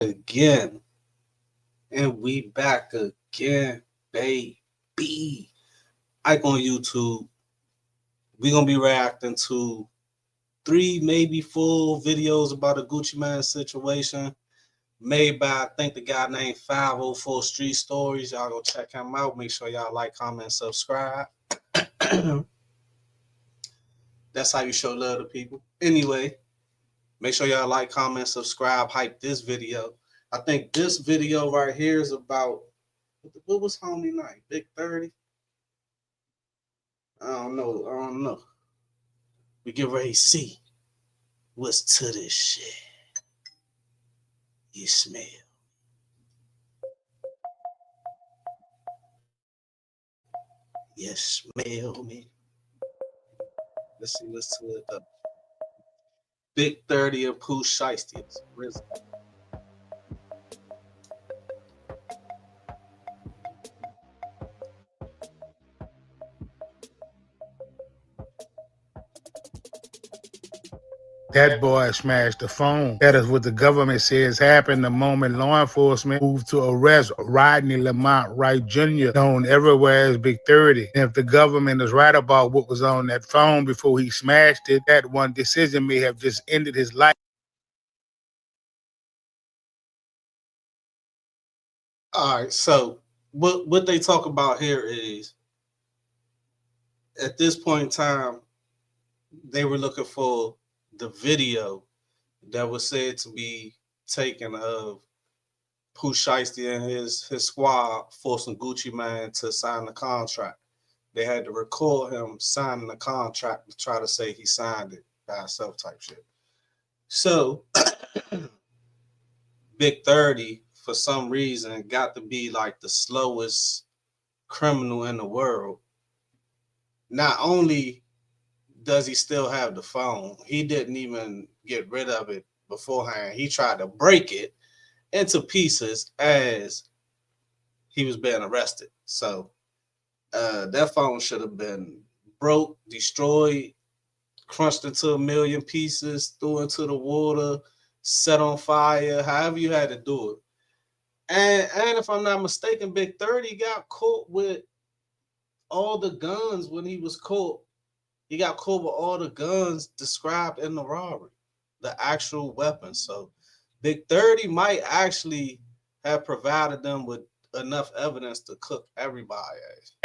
again, and we back again, baby. Ike on YouTube. We gonna be reacting to three, maybe full videos about a Gucci Man situation made by I think the guy named 504 Street Stories. Y'all go check him out. Make sure y'all like, comment, subscribe. That's how you show love to people. Anyway, make sure y'all like, comment, subscribe, hype this video. I think this video right here is about what was homie night? Big 30? I don't know. We get ready to see what's to this shit. You smell. You smell me. Let's see what's to it up. Big 30 and pooh, shiesty. That boy smashed the phone. That is what the government says happened the moment law enforcement moved to arrest Rodney Lamont Wright Jr., known everywhere as Big 30. And if the government is right about what was on that phone before he smashed it, that one decision may have just ended his life. All right, so what they talk about here is at this point in time, they were looking for the video that was said to be taken of Pooh Shiesty and his squad forcing Gucci Man to sign the contract. They had to record him signing the contract to try to say he signed it by himself type shit. So Big 30, for some reason, got to be like the slowest criminal in the world. Not only does he still have the phone, he didn't even get rid of it beforehand. He tried to break it into pieces as he was being arrested. So that phone should have been broke, destroyed, crunched into a million pieces, threw into the water, set on fire, however you had to do it. And if I'm not mistaken, Big 30 got caught with all the guns when he was caught. He got caught with all the guns described in the robbery, the actual weapons. So Big 30 might actually have provided them with enough evidence to cook everybody.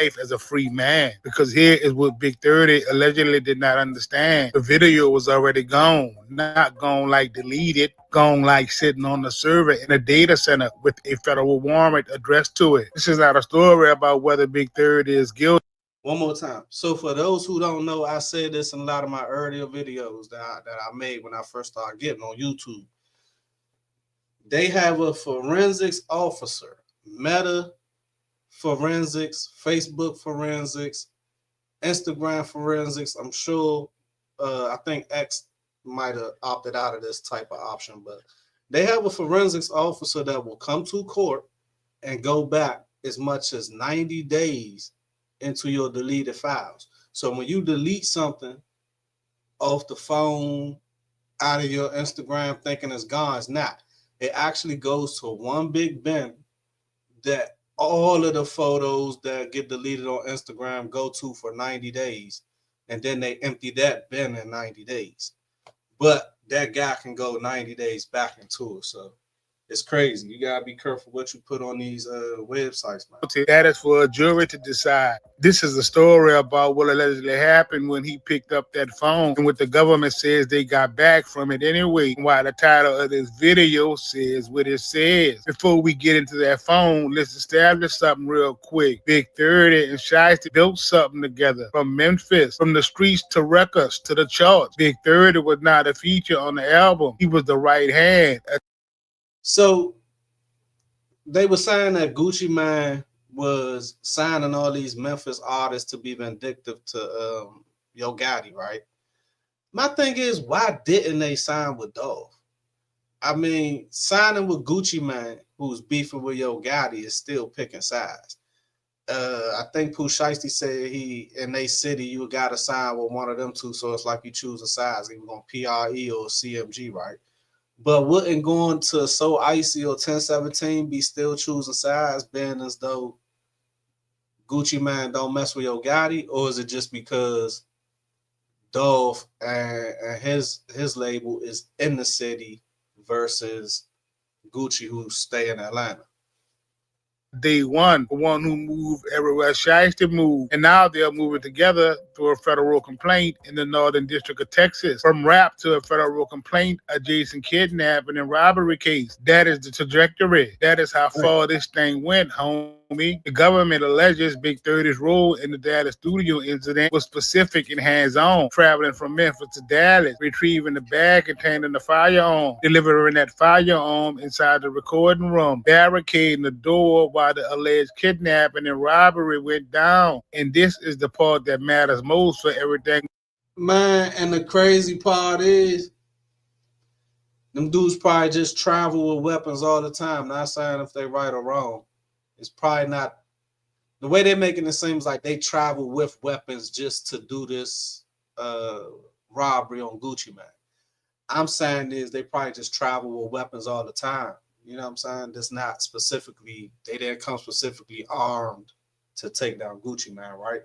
Life as a free man, because here is what Big 30 allegedly did not understand. The video was already gone, not gone like deleted, gone like sitting on the server in a data center with a federal warrant addressed to it. This is not a story about whether Big 30 is guilty. One more time. So for those who don't know, I said this in a lot of my earlier videos that I made when I first started getting on YouTube. They have a forensics officer, Meta forensics, Facebook forensics, Instagram forensics. I'm sure, I think X might have opted out of this type of option, but they have a forensics officer that will come to court and go back as much as 90 days into your deleted files. So when you delete something off the phone, out of your Instagram thinking it's gone, it's not. It actually goes to one big bin that all of the photos that get deleted on Instagram go to for 90 days. And then they empty that bin in 90 days. But that guy can go 90 days back into it. So it's crazy. You gotta be careful what you put on these websites, man. That is for a jury to decide. This is a story about what allegedly happened when he picked up that phone and what the government says they got back from it anyway. While the title of this video says what it says. Before we get into that phone, let's establish something real quick. Big 30 and Shiesty built something together from Memphis, from the streets to records to the charts. Big 30 was not a feature on the album. He was the right hand. So they were saying that Gucci Man was signing all these Memphis artists to be vindictive to Yo Gotti, right? My thing is, why didn't they sign with Dolph? I mean, signing with Gucci Man, who's beefing with Yo Gotti, is still picking sides. I think Pooh Shiesty said he in they city you gotta sign with one of them two, so it's like you choose a size, either on PRE or CMG, right? But wouldn't going to So Icy or 1017 be still choosing sides, being as though Gucci Man don't mess with your Gotti, or is it just because Dolph and his label is in the city versus Gucci who stay in Atlanta? Day one, the one who moved everywhere shiesty moved, and now they're moving together through a federal complaint in the Northern District of Texas. From rap to a federal complaint, adjacent kidnapping and robbery case. That is the trajectory. That is how far this thing went, homie. The government alleges Big 30's role in the Dallas studio incident was specific and hands-on, traveling from Memphis to Dallas, retrieving the bag containing the firearm, delivering that firearm inside the recording room, barricading the door while the alleged kidnapping and robbery went down. And this is the part that matters most for everything. Man, and the crazy part is, them dudes probably just travel with weapons all the time. Not saying if they right or wrong. It's probably not. The way they're making it seems like they travel with weapons just to do this robbery on Gucci Man. I'm saying is they probably just travel with weapons all the time. You know what I'm saying? That's not specifically, they didn't come specifically armed to take down Gucci Man, right?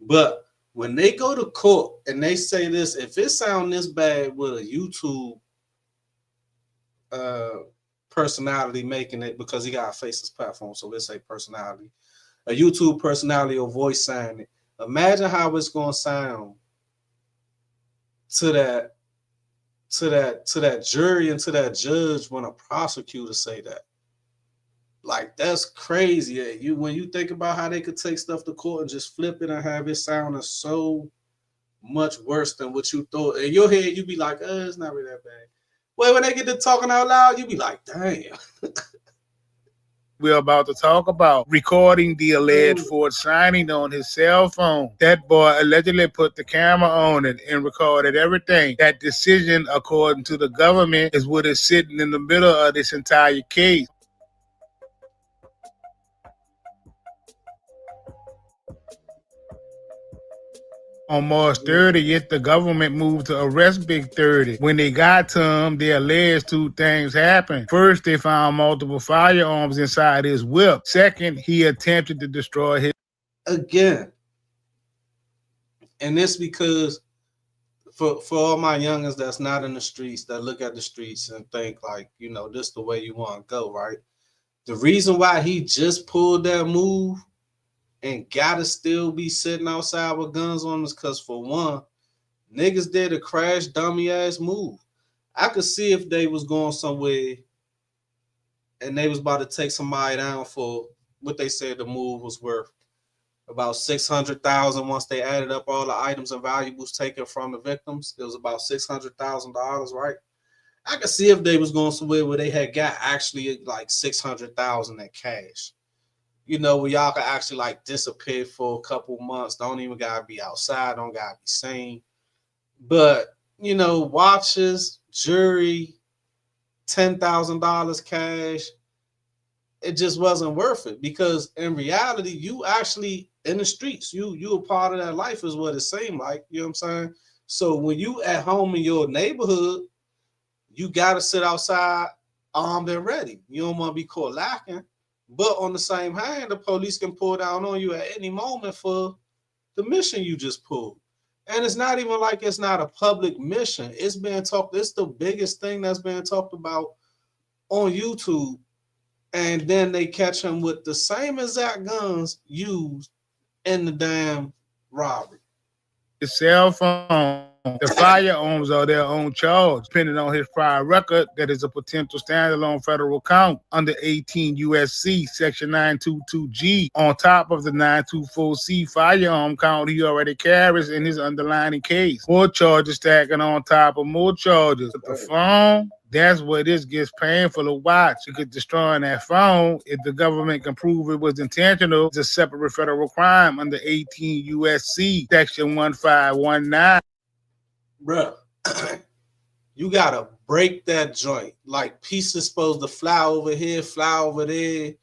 But when they go to court and they say this, if it sound this bad with a YouTube personality making it, because he got a faceless platform, so let's say personality, a YouTube personality or voice signing it. Imagine how it's gonna sound to that jury and to that judge when a prosecutor say that. Like, that's crazy. You when you think about how they could take stuff to court and just flip it and have it sounding so much worse than what you thought. In your head, you be like, it's not really that bad. Well, when they get to talking out loud, you be like, damn. We're about to talk about recording the alleged Ford signing on his cell phone. That boy allegedly put the camera on it and recorded everything. That decision, according to the government, is what is sitting in the middle of this entire case. On March 30th, the government moved to arrest Big 30. When they got to him, they alleged two things happened. First, they found multiple firearms inside his whip. Second, he attempted to destroy his... Again, and this because for all my youngins that's not in the streets, that look at the streets and think like, you know, this the way you want to go, right? The reason why he just pulled that move and gotta still be sitting outside with guns on us, because for one, niggas did a crash dummy ass move. I could see if they was going somewhere and they was about to take somebody down for what they said the move was worth, about $600,000. Once they added up all the items and valuables taken from the victims, it was about $600,000, right? I could see if they was going somewhere where they had got actually like $600,000 in cash. You know, where y'all can actually like disappear for a couple months. Don't even gotta be outside, don't gotta be seen. But, you know, watches, jury, $10,000 cash, it just wasn't worth it, because in reality, you actually in the streets, you a part of that life is what it seemed like. You know what I'm saying? So when you at home in your neighborhood, you gotta sit outside armed and ready. You don't want to be caught lacking. But on the same hand, the police can pull down on you at any moment for the mission you just pulled. And it's not even like it's not a public mission. It's being talked. It's the biggest thing that's being talked about on YouTube. And then they catch him with the same exact guns used in the damn robbery. His cell phone. The firearms are their own charge, depending on his prior record. That is a potential standalone federal count under 18 USC Section 922G, on top of the 924C firearm count he already carries in his underlying case. More charges stacking on top of more charges. But the phone, that's where this gets painful to watch. Because destroying that phone, if the government can prove it was intentional, it's a separate federal crime under 18 USC Section 1519. Bruh, you gotta break that joint. Like, pieces supposed to fly over here, fly over there.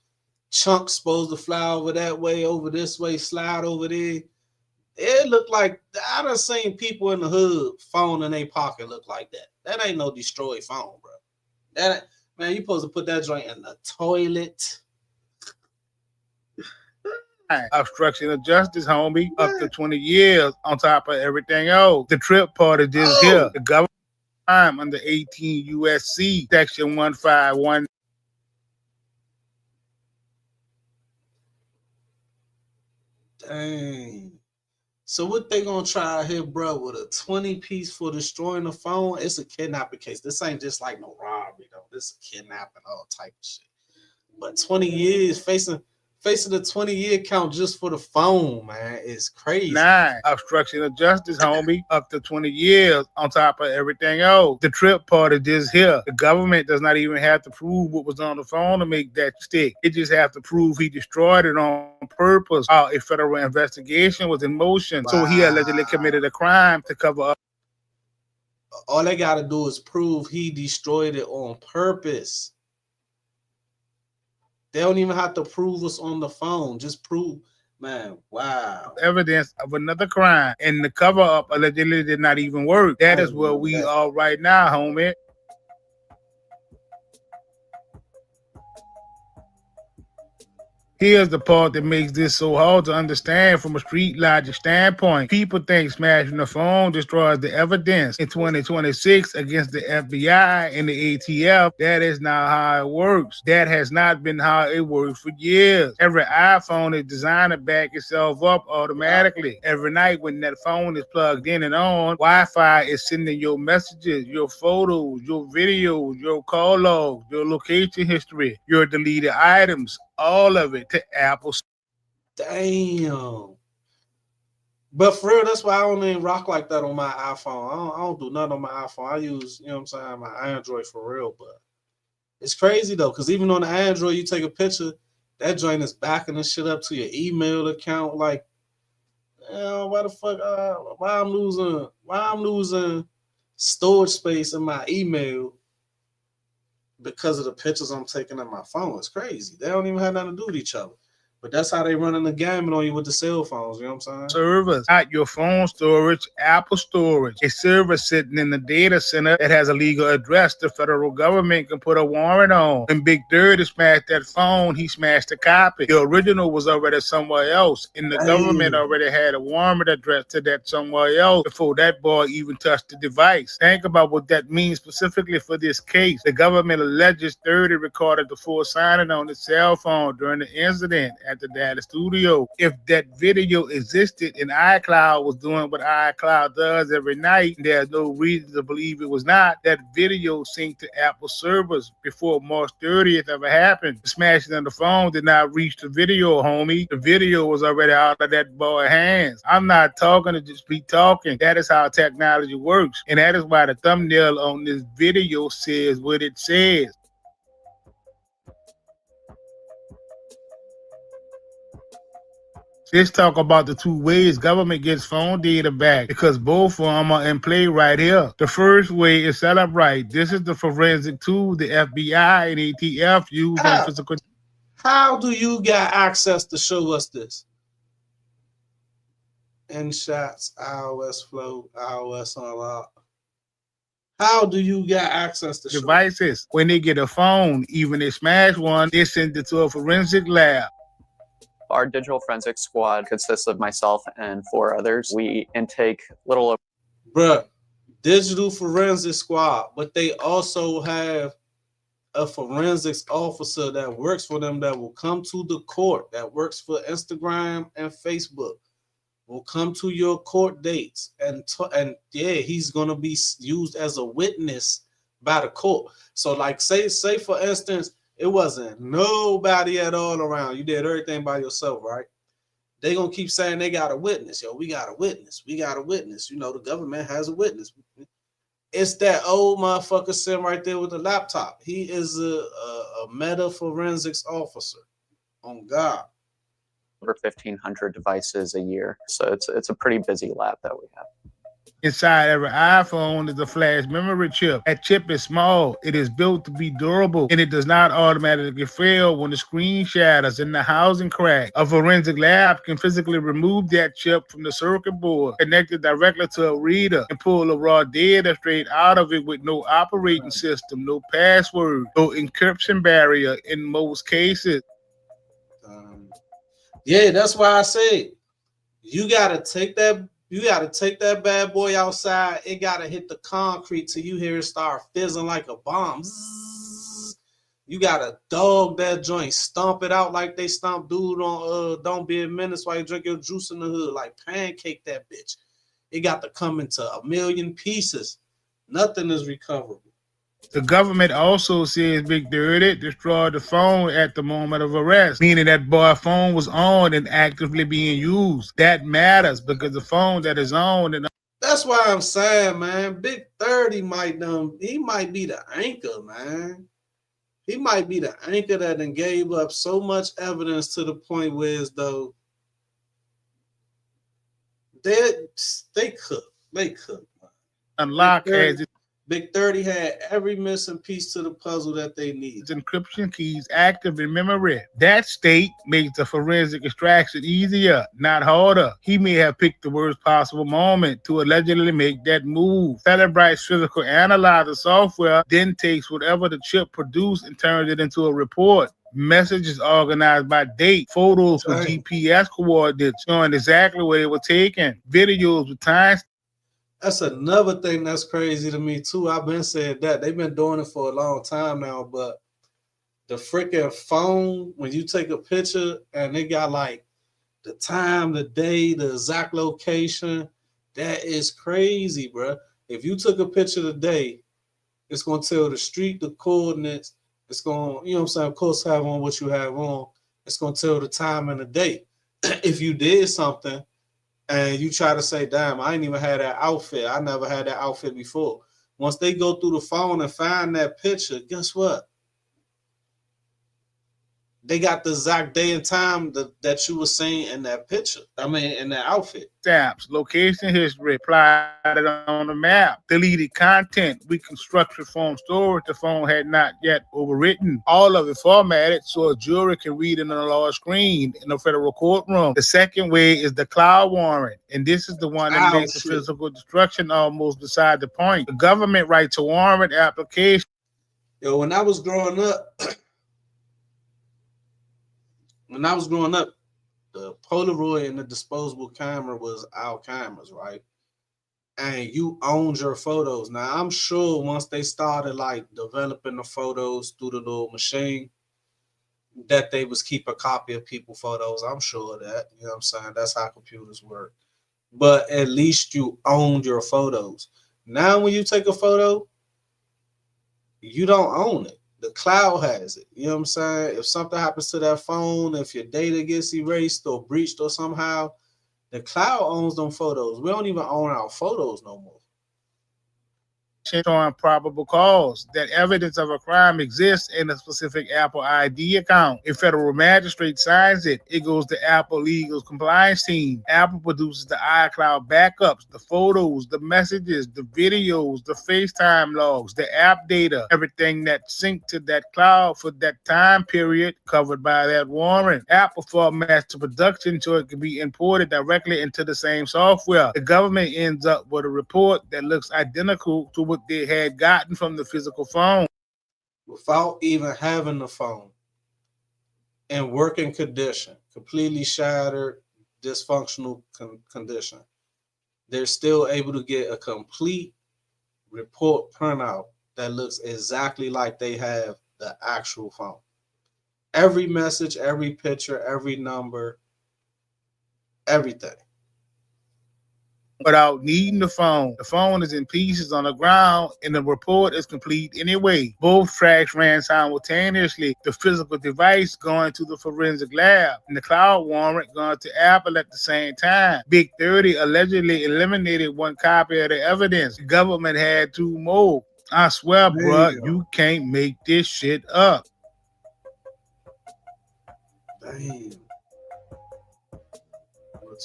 Chunks supposed to fly over that way, over this way, slide over there. It looked like, I done seen people in the hood phone in their pocket look like that. That ain't no destroyed phone, bro. That man, you supposed to put that joint in the toilet. Obstruction of justice, homie, up to 20 years on top of everything else. The trip part is this here. The government crime under 18 USC section 151. Dang. So what they gonna try here, bro, with a 20-piece for destroying the phone? It's a kidnapping case. This ain't just like no robbery, though. This is kidnapping, all type of shit. But 20 years facing the 20-year count just for the phone, man, is crazy. 9. Obstruction of justice, homie, up to 20 years on top of everything else. The trip part is this here. The government does not even have to prove what was on the phone to make that stick. It just have to prove he destroyed it on purpose. A federal investigation was in motion. Wow. So he allegedly committed a crime to cover up. All they got to do is prove he destroyed it on purpose. They don't even have to prove us on the phone. Just prove, man, wow. Evidence of another crime. And the cover-up allegedly did not even work. That is where we are right now, homie. Here's the part that makes this so hard to understand from a street logic standpoint. People think smashing the phone destroys the evidence. In 2026, against the FBI and the ATF, that is not how it works. That has not been how it worked for years. Every iPhone is designed to back itself up automatically. Every night when that phone is plugged in and on, Wi-Fi is sending your messages, your photos, your videos, your call logs, your location history, your deleted items, all of it to Apple. Damn. But for real, that's why I don't even rock like that on my iPhone. I don't do nothing on my iPhone. I use, you know what I'm saying, my Android for real. But it's crazy though, because even on the Android, you take a picture, that joint is backing the shit up to your email account. Like, why the fuck? Why I'm losing storage space in my email because of the pictures I'm taking on my phone. It's crazy. They don't even have nothing to do with each other. But that's how they running the gamut on you with the cell phones, you know what I'm saying? Servers, not your phone storage, Apple storage. A server sitting in the data center that has a legal address the federal government can put a warrant on. When Big Dirty smashed that phone, he smashed the copy. The original was already somewhere else, and the government already had a warrant address to that somewhere else before that boy even touched the device. Think about what that means specifically for this case. The government alleges 30 recorded the full signing on his cell phone during the incident at the data studio. If that video existed and iCloud was doing what iCloud does every night, there's no reason to believe it was not. That video synced to Apple servers before March 30th ever happened. The smashing of the phone did not reach the video, homie. The video was already out of that boy's hands. I'm not talking to just be talking. That is how technology works. And that is why the thumbnail on this video says what it says. Let's talk about the two ways government gets phone data back, because both of them are in play right here. The first way is set up right. This is the forensic tool the FBI and ATF use on physical. How do you got access to show us this? InShots, iOS Flow, iOS Unlock. How do you get access to devices? When they get a phone, even they smash one, they send it to a forensic lab. Our digital forensics squad consists of myself and 4 others. We intake little. Bruh, digital forensics squad, but they also have a forensics officer that works for them that will come to the court, that works for Instagram and Facebook, will come to your court dates, and yeah, he's gonna be used as a witness by the court. So like say for instance, it wasn't nobody at all around. You did everything by yourself, right? They gonna keep saying they got a witness. Yo, we got a witness. We got a witness. You know, the government has a witness. It's that old motherfucker sitting right there with the laptop. He is a meta forensics officer. On God. Over 1,500 devices a year. So it's a pretty busy lab that we have. Inside every iPhone is a flash memory chip. That chip is small, it is built to be durable, and it does not automatically fail when the screen shatters and the housing cracks. A forensic lab can physically remove that chip from the circuit board, connect it directly to a reader, and pull the raw data straight out of it with no operating system, no password, no encryption barrier in most cases. Yeah, that's why I said you gotta take that bad boy outside. It gotta hit the concrete till you hear it start fizzing like a bomb. Zzz. You gotta dog that joint, stomp it out like they stomp dude on Don't Be a Menace while you drink your juice in the hood, like pancake that bitch. It got to come into a million pieces. Nothing is recoverable. The government also says Big Dirty destroyed the phone at the moment of arrest, meaning that boy's phone was on and actively being used. That matters because the phone that is on and that's why I'm saying, man, Big 30 might be the anchor, man. He might be the anchor that then gave up so much evidence to the point where as though they cook. Man. unlock has Big 30 had every missing piece to the puzzle that they need. Encryption keys active in memory. That state makes the forensic extraction easier, not harder. He may have picked the worst possible moment to allegedly make that move. Celebrite's physical analyzer software then takes whatever the chip produced and turns it into a report. Messages organized by date, photos with GPS coordinates showing exactly where they were taken, videos with time. That's another thing that's crazy to me too. I've been saying that they've been doing it for a long time now, but the freaking phone, when you take a picture and they got like the time, the day, the exact location, that is crazy, bro. If you took a picture today, it's gonna tell the street, the coordinates. It's gonna, you know what I'm saying? Of course, have on what you have on. It's gonna tell the time and the date. If you did something and you try to say, damn, I ain't even had that outfit. I never had that outfit before. Once they go through the phone and find that picture, guess what? They got the exact day and time that you were seeing in that picture. I mean, in that outfit. Stamps, location history, plotted on the map, deleted content, reconstructed phone storage the phone had not yet overwritten. All of it formatted so a jury can read it on a large screen in a federal courtroom. The second way is the cloud warrant, and this is the one that makes the physical destruction almost beside the point. The government writes a warrant application. Yo, when I was growing up, the Polaroid and the disposable camera was our cameras, right? And you owned your photos. Now, I'm sure once they started like developing the photos through the little machine, that they was keep a copy of people's photos. I'm sure of that. You know what I'm saying? That's how computers work. But at least you owned your photos. Now, when you take a photo, you don't own it. The cloud has it. You know what I'm saying? If something happens to that phone, if your data gets erased or breached or somehow, the cloud owns them photos. We don't even own our photos no more. On probable cause that evidence of a crime exists in a specific Apple ID account. A federal magistrate signs it. It goes to Apple legal compliance team. Apple produces the iCloud backups, the photos, the messages, the videos, the FaceTime logs, the app data, everything that synced to that cloud for that time period covered by that warrant. Apple formats to production so it can be imported directly into the same software. The government ends up with a report that looks identical to what they had gotten from the physical phone. Without even having the phone in working condition, completely shattered, dysfunctional condition, they're still able to get a complete report printout that looks exactly like they have the actual phone. Every message, every picture, every number, everything. Without needing the phone. The phone is in pieces on the ground and the report is complete anyway. Both tracks ran simultaneously. The physical device going to the forensic lab and the cloud warrant going to Apple at the same time. Big 30 allegedly eliminated one copy of the evidence. The government had two more. I swear, bruh, you can't make this shit up. Damn.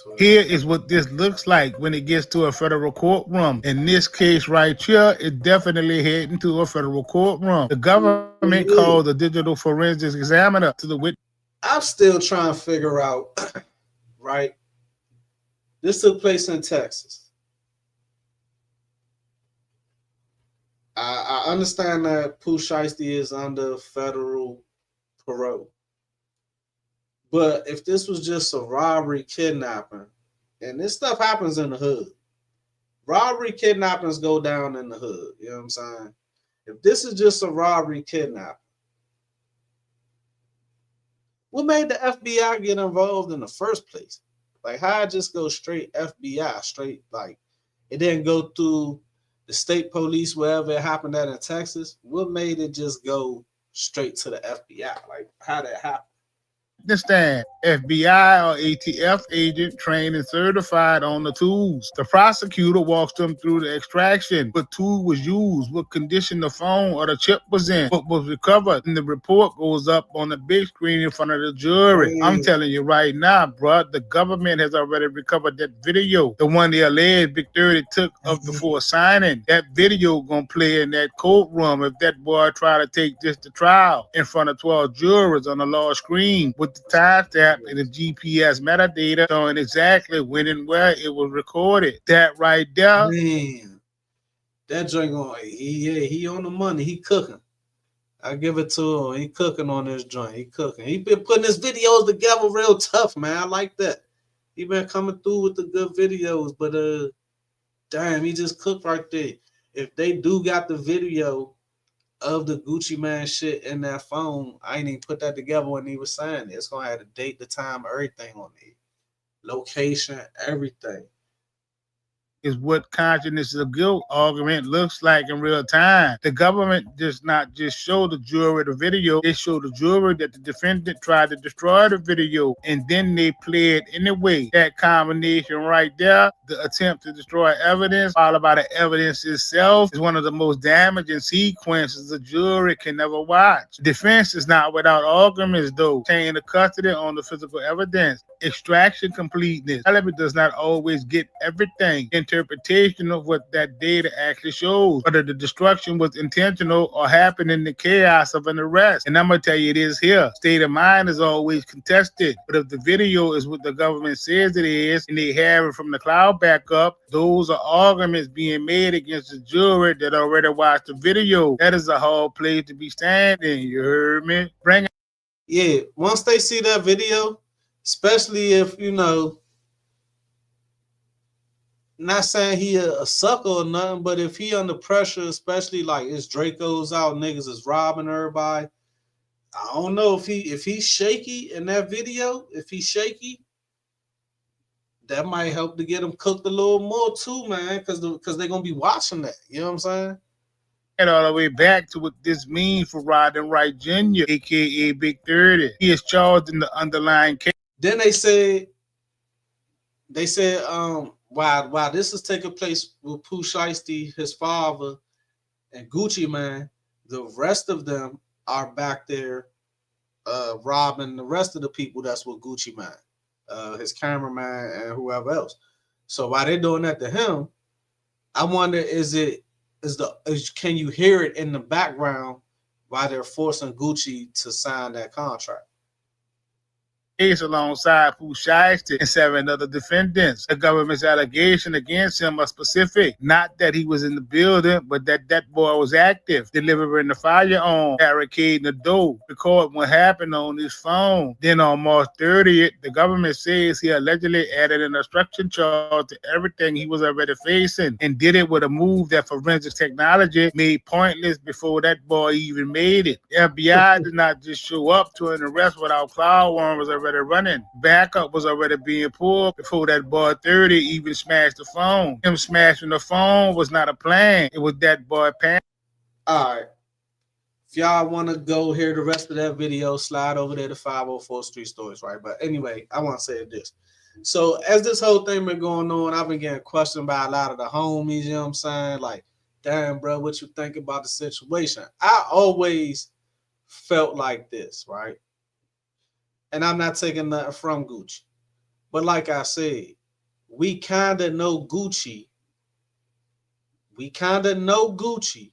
to it. Here is what this looks like when it gets to a federal courtroom. In this case right here, it's definitely heading to a federal courtroom. The government called the digital forensics examiner to the witness. I'm still trying to figure out, right? This took place in Texas. I understand that Pooh Shiesty is under federal parole. But if this was just a robbery, kidnapping, and this stuff happens in the hood, robbery, kidnappings go down in the hood. You know what I'm saying? If this is just a robbery, kidnapping, what made the FBI get involved in the first place? Like, how it just go straight FBI, straight, like, it didn't go through the state police, wherever it happened at in Texas? What made it just go straight to the FBI? Like, how that happen? Understand, FBI or ATF agent trained and certified on the tools. The prosecutor walks them through the extraction, what tool was used, what condition the phone or the chip was in, what was recovered, and the report goes up on the big screen in front of the jury. I'm telling you right now, bro, the government has already recovered that video, the one the alleged Big 30 took of before signing. That video gonna play in that courtroom if that boy try to take this to trial in front of 12 jurors on a large screen with the timestamp and the GPS metadata showing exactly when and where it was recorded. That right there. Man, that joint going, he on the money. He cooking. I give it to him. He cooking on this joint. He cooking. He been putting his videos together real tough, man. I like that. He been coming through with the good videos, but damn, he just cooked right there. If they do got the video of the Gucci Man shit in that phone, I ain't even put that together when he was saying it. It's gonna have the date, the time, everything on it, location, everything. Is what consciousness of guilt argument looks like in real time. The government does not just show the jury the video, they show the jury that the defendant tried to destroy the video and then they play it anyway. That combination right there, the attempt to destroy evidence followed by the evidence itself, is one of the most damaging sequences the jury can never watch. Defense is not without arguments though. Chain of custody on the physical evidence. Extraction completeness. Element does not always get everything. Interpretation of what that data actually shows, whether the destruction was intentional or happened in the chaos of an arrest. And I'm gonna tell you this here, state of mind is always contested. But if the video is what the government says it is, and they have it from the cloud backup, those are arguments being made against the jury that already watched the video. That is a hard place to be standing. You heard me? Bring it. Yeah, once they see that video, especially if, you know, not saying he a sucker or nothing, but if he under pressure, especially like it's Draco's out, niggas is robbing everybody. I don't know if he's shaky in that video. If he's shaky, that might help to get him cooked a little more too, man, because they're gonna be watching that. You know what I'm saying? And all the way back to what this means for Rodden Wright Jr., aka Big 30. He is charged in the underlying case. Then they said, while this is taking place with Pooh Shiesty, his father, and Gucci Man, the rest of them are back there robbing the rest of the people that's with Gucci Man, his cameraman and whoever else. So while they're doing that to him, I wonder, can you hear it in the background while they're forcing Gucci to sign that contract? Case alongside Pooh Shiesty and 7 other defendants. The government's allegation against him are specific. Not that he was in the building, but that boy was active, delivering the firearm, barricading the door, recording what happened on his phone. Then on March 30th, the government says he allegedly added an obstruction charge to everything he was already facing and did it with a move that forensic technology made pointless before that boy even made it. The FBI did not just show up to an arrest without cloud warrants already running. Backup was already being pulled before that boy 30 even smashed the phone. Him smashing the phone was not a plan. It was that boy pan. All right. If y'all want to go hear the rest of that video, slide over there to 504 Street Stories, right? But anyway, I want to say this. So as this whole thing been going on, I've been getting questioned by a lot of the homies, you know what I'm saying? Like, damn, bro, what you think about the situation? I always felt like this, right? And I'm not taking nothing from Gucci. But like I said, we kind of know Gucci. We kind of know Gucci.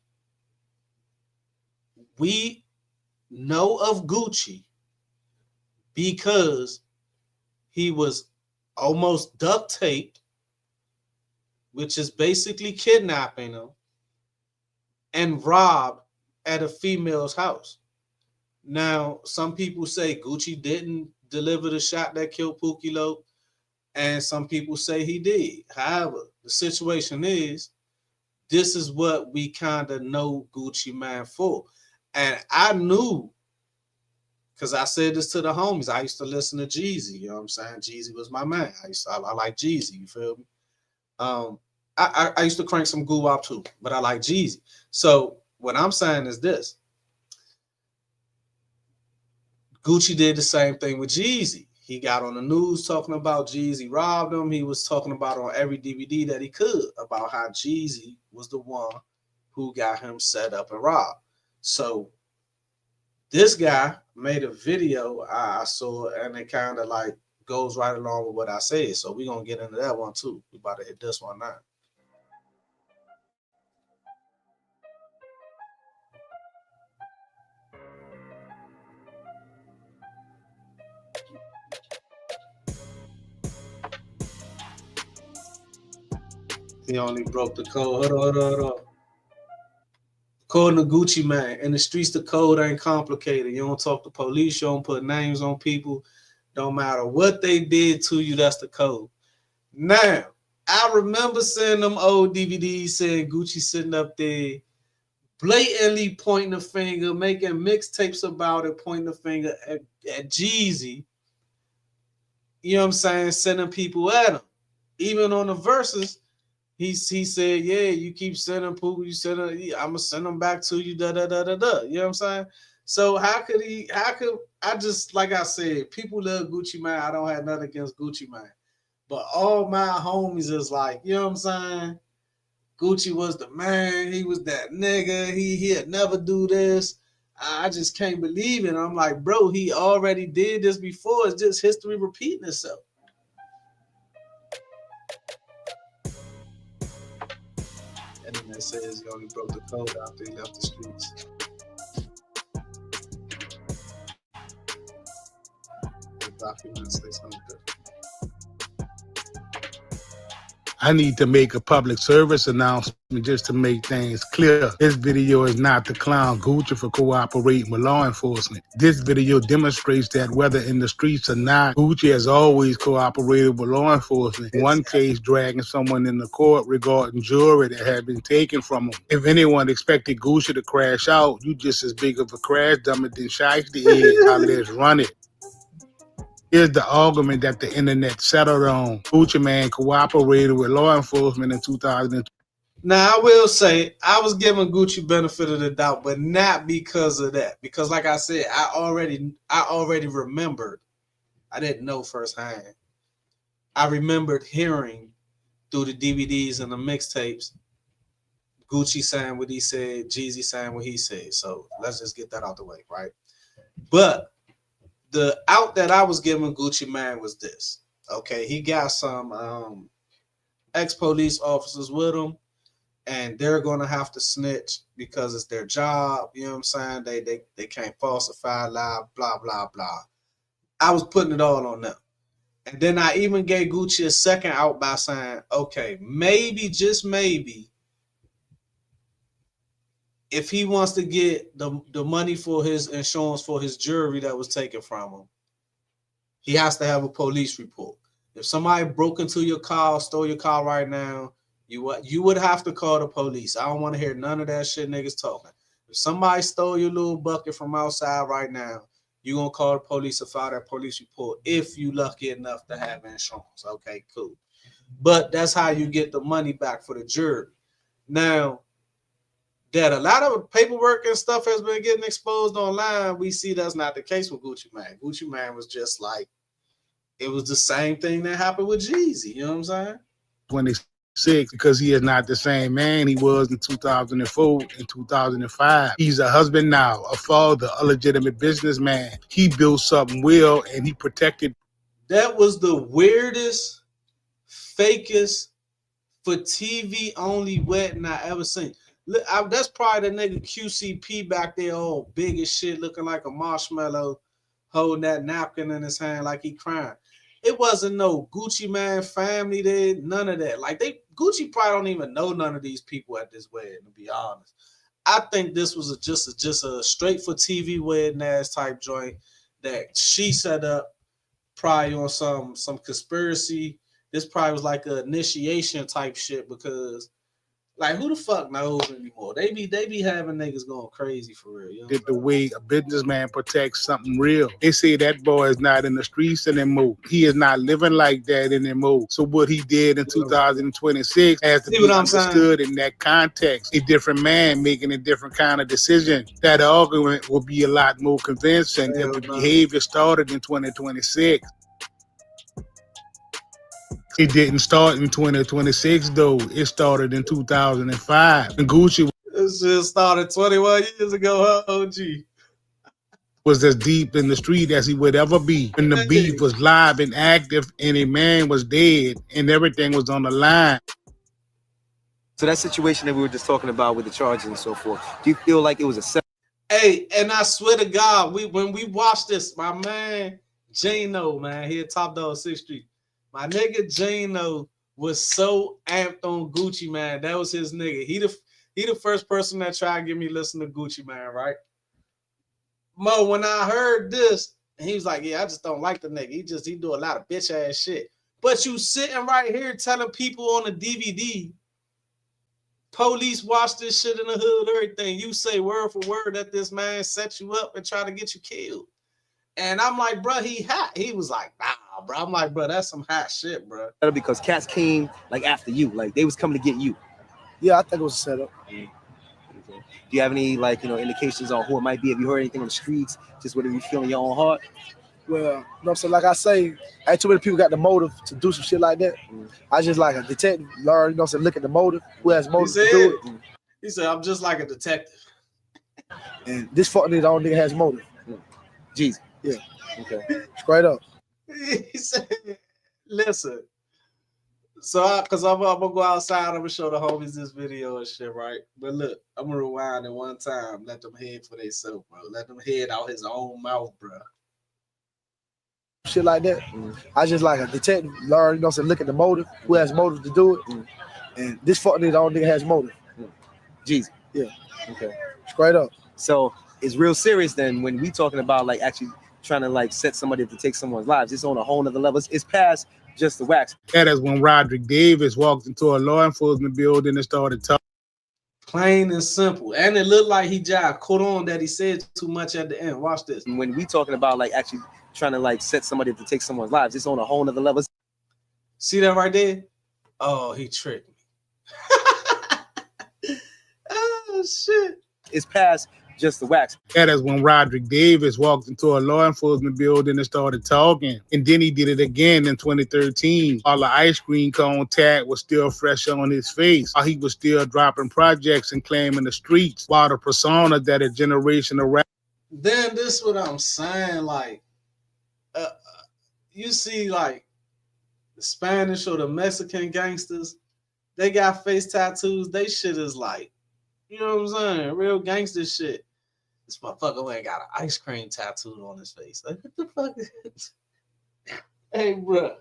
We know of Gucci because he was almost duct taped, which is basically kidnapping him, and robbed at a female's house. Now, some people say Gucci didn't deliver the shot that killed Pookie Loc, and some people say he did. However, the situation is, this is what we kind of know Gucci Mane for. And I knew, because I said this to the homies, I used to listen to Jeezy, you know what I'm saying? Jeezy was my man. I like Jeezy, you feel me? I used to crank some goo up too, but I like Jeezy. So what I'm saying is this. Gucci did the same thing with Jeezy. He got on the news talking about Jeezy robbed him. He was talking about on every DVD that he could about how Jeezy was the one who got him set up and robbed. So this guy made a video I saw, and it kind of like goes right along with what I said. So we're going to get into that one too. We about to hit this one now. He only broke the code. Hold on. According to Gucci Mane, in the streets, the code ain't complicated. You don't talk to police. You don't put names on people. Don't matter what they did to you, that's the code. Now, I remember seeing them old DVDs saying Gucci sitting up there blatantly pointing the finger, making mixtapes about it, pointing the finger at Jeezy. You know what I'm saying? Sending people at him. Even on the verses, he said, yeah, you keep sending people, you send them, I'm gonna send them back to you, da da da da da. You know what I'm saying? So how could I just, like I said, people love Gucci Mane. I don't have nothing against Gucci Mane. But all my homies is like, you know what I'm saying? Gucci was the man, he was that nigga, he'd never do this. I just can't believe it. I'm like, bro, he already did this before. It's just history repeating itself. And then that says he only broke the code after he left the streets. The documents say something different. I need to make a public service announcement just to make things clear. This video is not to clown Gucci for cooperating with law enforcement. This video demonstrates that whether in the streets or not, Gucci has always cooperated with law enforcement. In one case, dragging someone in the court regarding jewelry that had been taken from him. If anyone expected Gucci to crash out, you just as big of a crash dummy than shiesty is. Now let's run it. Here's the argument that the internet settled on. Gucci Mane cooperated with law enforcement in 2002. Now, I will say, I was giving Gucci benefit of the doubt, but not because of that. Because like I said, I already remembered. I didn't know firsthand. I remembered hearing through the DVDs and the mixtapes, Gucci saying what he said, Jeezy saying what he said. So let's just get that out the way, right? But the out that I was giving Gucci Mane was this. Okay, he got some ex-police officers with him, and they're gonna have to snitch because it's their job. You know what I'm saying? They can't falsify, lie, blah blah blah. I was putting it all on them, and then I even gave Gucci a second out by saying, okay, maybe, just maybe, if he wants to get the money for his insurance for his jewelry that was taken from him, he has to have a police report. If somebody broke into your car, stole your car right now, you would have to call the police. I don't want to hear none of that shit niggas talking. If somebody stole your little bucket from outside right now, you're going to call the police and file that police report if you lucky enough to have insurance. Okay, cool. But that's how you get the money back for the jewelry. Now, that a lot of paperwork and stuff has been getting exposed online, we see that's not the case with Gucci Mane. Gucci Mane was just like, it was the same thing that happened with Jeezy. You know what I'm saying? 26, because he is not the same man he was in 2004 and 2005. He's a husband now, a father, a legitimate businessman. He built something well, and he protected. That was the weirdest, fakest for TV only wedding I ever seen. Look, that's probably the nigga QCP back there, all big as shit, looking like a marshmallow, holding that napkin in his hand like he crying. It wasn't no Gucci Man family there, none of that. Like Gucci probably don't even know none of these people at this wedding, to be honest. I think this was just a straight for TV wedding ass type joint that she set up, probably on some conspiracy. This probably was like an initiation type shit because, like, who the fuck knows anymore? They be having niggas going crazy for real. You know The way a businessman protects something real. They say that boy is not in the streets anymore. He is not living like that anymore. So what he did in 2026 has to See be what I'm saying? understood in that context. A different man making a different kind of decision. That argument will be a lot more convincing if the behavior started in 2026. It didn't start in 2026 though. It started in 2005. And Gucci This shit started 21 years ago, huh, OG? was as deep in the street as he would ever be. When the beef was live and active and a man was dead and everything was on the line. So that situation that we were just talking about with the charges and so forth, do you feel like it was a Hey, and I swear to God, when we watched this, my man Jano, man, here at Top Dog 6th Street, my nigga Jano was so amped on Gucci, man. That was his nigga. He the first person that tried to get me listen to Gucci, man, right? Mo, when I heard this, and he was like, yeah, I just don't like the nigga. He do a lot of bitch ass shit. But you sitting right here telling people on the DVD, police watch this shit in the hood, everything. You say word for word that this man set you up and try to get you killed. And I'm like, bro, he hot. He was like, nah, bro. I'm like, bro, that's some hot shit, bro. because cats came like after you, like they was coming to get you? Yeah, I think it was a setup. Okay. Do you have any indications on who it might be? Have you heard anything on the streets? Just whatever you feel in your own heart? Well, you know what I'm saying? Like I say, ain't too many people got the motive to do some shit like that. I just like a detective, learn, you know what I'm saying, look at the motive, who has motive to do it. He said, I'm just like a detective. And this fuck nigga, the only nigga has motive. Jeez. Yeah. Okay. Straight up. He said, listen. So, because I'm gonna go outside, I'm gonna show the homies this video and shit, right? But look, I'm gonna rewind it one time. Let them head for themselves, bro. Let them head out his own mouth, bro. Shit like that. I just like a detective, learn, you know what I'm saying, look at the motive, who has motive to do it. And this fuck nigga, the only nigga has motive. Jeez. Yeah. Okay. Straight up. So it's real serious then when we talking about like actually trying to like set somebody to take someone's lives. It's on a whole nother level. It's past just the wax. That is when Roderick Davis walked into a law enforcement building and started talking. Plain and simple. And it looked like he just caught on that he said too much at the end. Watch this. And when we talking about like actually trying to like set somebody to take someone's lives, it's on a whole nother level. See that right there? Oh, he tricked me. Oh, shit. It's past just the wax. That is when Roderick Davis walked into a law enforcement building and started talking. And then he did it again in 2013 while the ice cream cone tag was still fresh on his face, while he was still dropping projects and claiming the streets, while the persona that a generation of rap. Then this is what I'm saying, like, you see, like, the Spanish or the Mexican gangsters, they got face tattoos. They shit is like, you know what I'm saying? Real gangster shit. This motherfucker ain't got an ice cream tattooed on his face. Like, what the fuck is Hey, bro.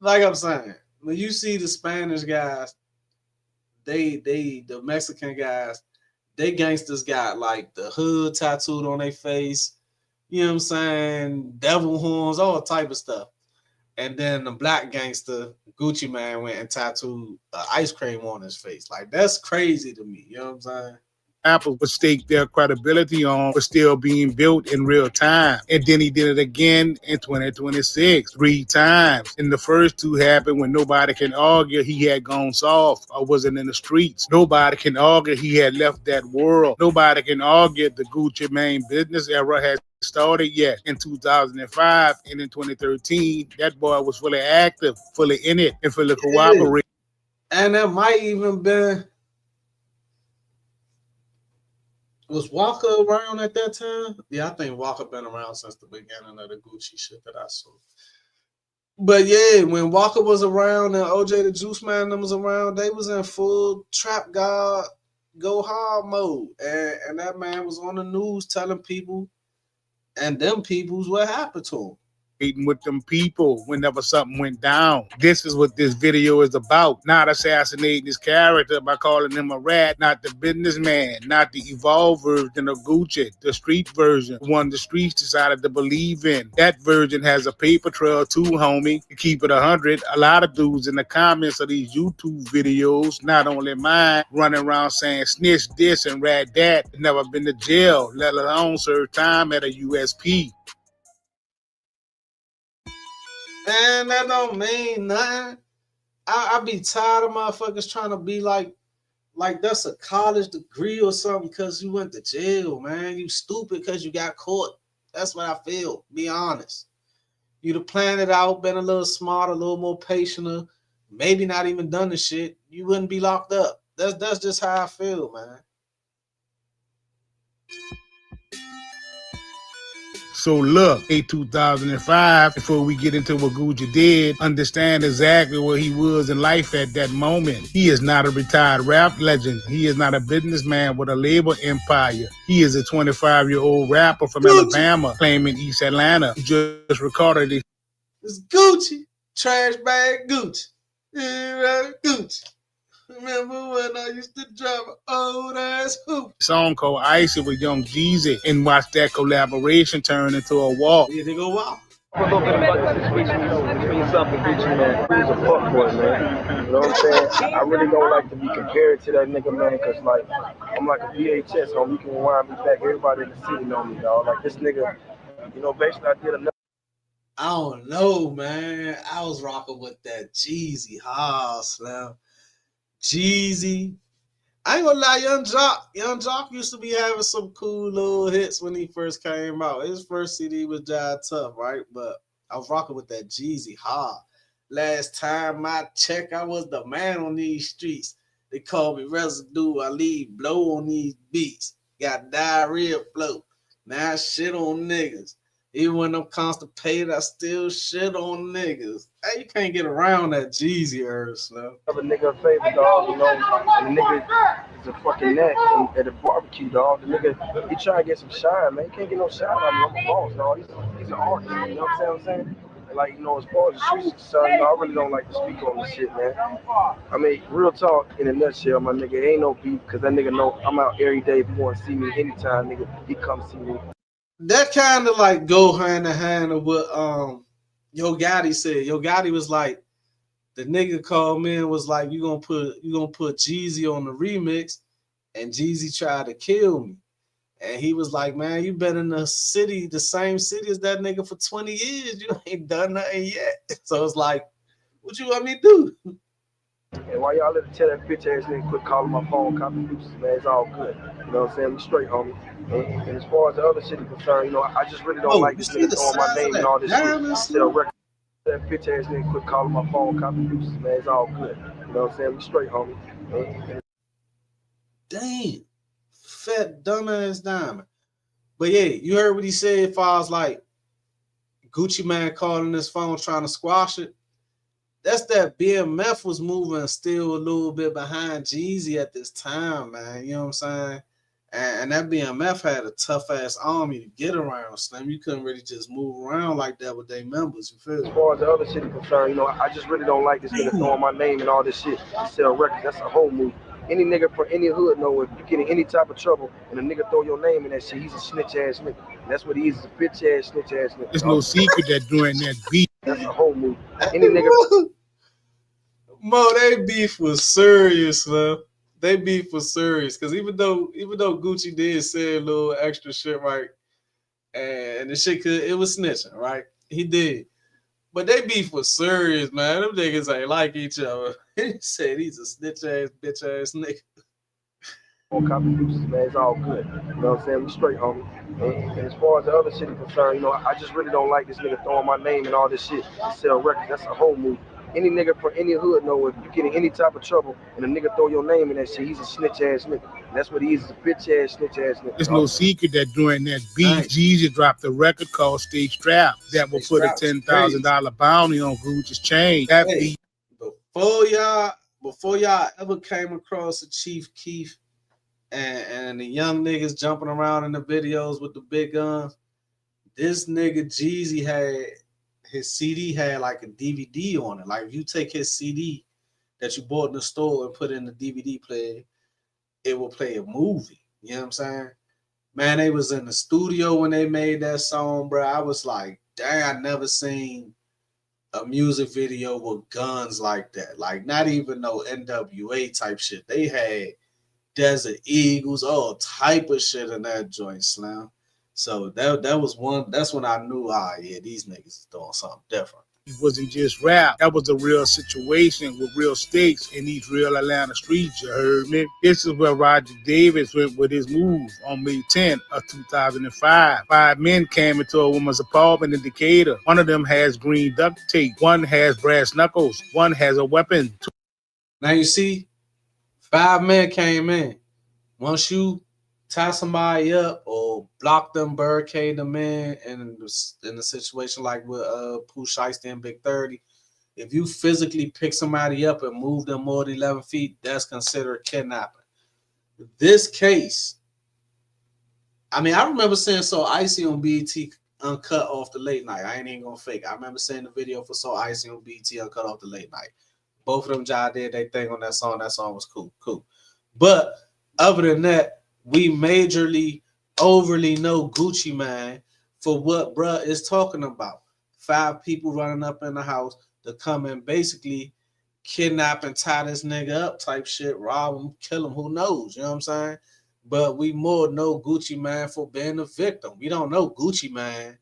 Like I'm saying, when you see the Spanish guys, the Mexican guys, they gangsters got like the hood tattooed on their face. You know what I'm saying? Devil horns, all type of stuff. And then the black gangster, Gucci Man, went and tattooed ice cream on his face. Like, that's crazy to me. You know what I'm saying? Apple would stake their credibility on was still being built in real time. And then he did it again in 2026, 3 times. And the first 2 happened when nobody can argue he had gone soft or wasn't in the streets. Nobody can argue he had left that world. Nobody can argue the Gucci Mane business era had started yet. In 2005 and in 2013, that boy was fully active, fully in it, and fully cooperating. And that might even been Was Walker around at that time? Yeah, I think Walker been around since the beginning of the Gucci shit that I saw. But yeah, when Walker was around and OJ the Juice Man them was around, they was in full trap god go hard mode. And that man was on the news telling people and them peoples what happened to him. With them people whenever something went down. This is what this video is about. Not assassinating his character by calling him a rat, not the businessman, not the evolved version of Gucci, the street version, the one the streets decided to believe in. That version has a paper trail too, homie. To keep it 100, a lot of dudes in the comments of these YouTube videos, not only mine, running around saying snitch this and rat that, never been to jail, let alone serve time at a USP. And that don't mean nothing. I be tired of motherfuckers trying to be like that's a college degree or something because you went to jail, man. You stupid because you got caught. That's what I feel. Be honest. You'd have planned it out, been a little smarter, a little more patient, maybe not even done the shit. You wouldn't be locked up. That's just how I feel, man. So look, 2005, before we get into what Gucci did, understand exactly where he was in life at that moment. He is not a retired rap legend. He is not a businessman with a label empire. He is a 25-year-old rapper from Gucci. Alabama, claiming East Atlanta, who just recorded it. It's Gucci. Trash bag Gucci. Yeah, Gucci. Remember when I used to drive an old ass hoop? Song called Icy with Young Jeezy, and watch that collaboration turn into a walk. Yeah, they go walk. A little bit about this situation, you know, between yourself and Gucci, man. Who's a fuckboy, man? You know what I'm saying? I really don't like to be compared to that nigga, man, because, like, I'm like a VHS, homie. You can rewind me back. Everybody in the city know me, dog. Like, this nigga, you know, basically I did enough. I don't know, man. I was rocking with that Jeezy hard slam. Jeezy. I ain't gonna lie, Young Jock used to be having some cool little hits when he first came out. His first CD was Jive Tough, right? But I was rocking with that Jeezy hard. Last time I checked, I was the man on these streets. They call me residue. I leave blow on these beats. Got diarrhea flow. Now I shit on niggas. Even when I'm constipated, I still shit on niggas. Hey, you can't get around that Jeezy era, Slim. Have a nigga a favor, dog, you know, and the nigga is a fucking neck at a barbecue, dog. The nigga, he trying to get some shine, man. He can't get no shine out of me. I'm a boss, dog. He's an artist, you know what I'm saying? And like, you know, as far as the streets concerned, you know, I really don't like to speak on this shit, man. I mean, real talk, in a nutshell, my nigga, ain't no beef, because that nigga know I'm out every day. If you want to see me anytime, nigga, he come see me. That kind of like go hand in hand of what Yo Gotti said. Yo Gotti was like, the nigga called me and was like, you gonna put Jeezy on the remix, and Jeezy tried to kill me. And he was like, man, you been in the city, the same city as that nigga for 20 years. You ain't done nothing yet. So it's like, what you want me to do? And why y'all let tell that bitch ass nigga quit calling my phone, copy deuces, man, it's all good. You know what I'm saying? We straight, homie. And as far as the other shit is concerned, you know, I just really don't like this nigga throwing my name and all this shit. Sell record. That bitch ass nigga quit calling my phone, copy deuces, man, it's all good. You know what I'm saying? We straight, homie. And damn, fat dumbass diamond. But yeah, you heard what he said as far as like Gucci Man calling his phone trying to squash it. That's that BMF was moving still a little bit behind Jeezy at this time, man. You know what I'm saying? And that BMF had a tough ass army to get around, Slim. You couldn't really just move around like that with their members. You feel? As far as the other shit is concerned, you know, I just really don't like this nigga throwing my name and all this shit to sell records. That's a whole move. Any nigga from any hood know if you get in any type of trouble and a nigga throw your name in that shit, he's a snitch ass nigga. And that's what he is, a bitch ass snitch ass nigga. There's no secret that during that beat, that's a whole move. Any nigga. Mo, they beef was serious, man. They beef was serious because even though Gucci did say a little extra shit, right, and the shit it was snitching, right? He did, but they beef was serious, man. Them niggas ain't like each other. He said he's a snitch ass, bitch ass nigga. On copy deuces, man, it's all good. You know what I'm saying? We straight, homie. And as far as the other shit is concerned, you know, I just really don't like this nigga throwing my name and all this shit to sell records. That's a whole move. Any nigga from any hood know if you get in any type of trouble and a nigga throw your name in that shit, he's a snitch ass nigga. And that's what he is, a bitch ass, snitch ass nigga. It's no secret that during that beef, Jeezy dropped a record called Stay Strapped that will put a $10,000 bounty on Gucci's chain. That beat. Before y'all ever came across a Chief Keef and the young niggas jumping around in the videos with the big guns, this nigga Jeezy had his CD had like a DVD on it. Like if you take his CD that you bought in the store and put in the DVD player, it will play a movie. You know what I'm saying? Man, they was in the studio when they made that song, bro. I was like, dang, I never seen a music video with guns like that. Like not even no NWA type shit. They had Desert Eagles, all type of shit in that joint, Slam. So that was one. That's when I knew, yeah, these niggas is doing something different. It wasn't just rap. That was a real situation with real stakes in these real Atlanta streets, you heard me? This is where Roger Davis went with his move on May 10th of 2005. 5 men came into a woman's apartment in Decatur. One of them has green duct tape. One has brass knuckles. One has a weapon. Now you see, 5 men came in. Once you tie somebody up or block them, barricade them in a situation like with Pooh, Shiesty, and Big 30, if you physically pick somebody up and move them more than 11 feet, that's considered kidnapping. This case, I mean, I remember seeing So Icy on BET Uncut off the late night. I ain't even gonna fake. I remember seeing the video for So Icy on BET Uncut off the late night. Both of them jive did their thing on that song. That song was cool. But other than that, we majorly overly know Gucci Mane for what bruh is talking about. 5 people running up in the house to come and basically kidnap and tie this nigga up type shit, rob him, kill him, who knows, you know what I'm saying? But we more know Gucci Mane for being a victim. We don't know Gucci Mane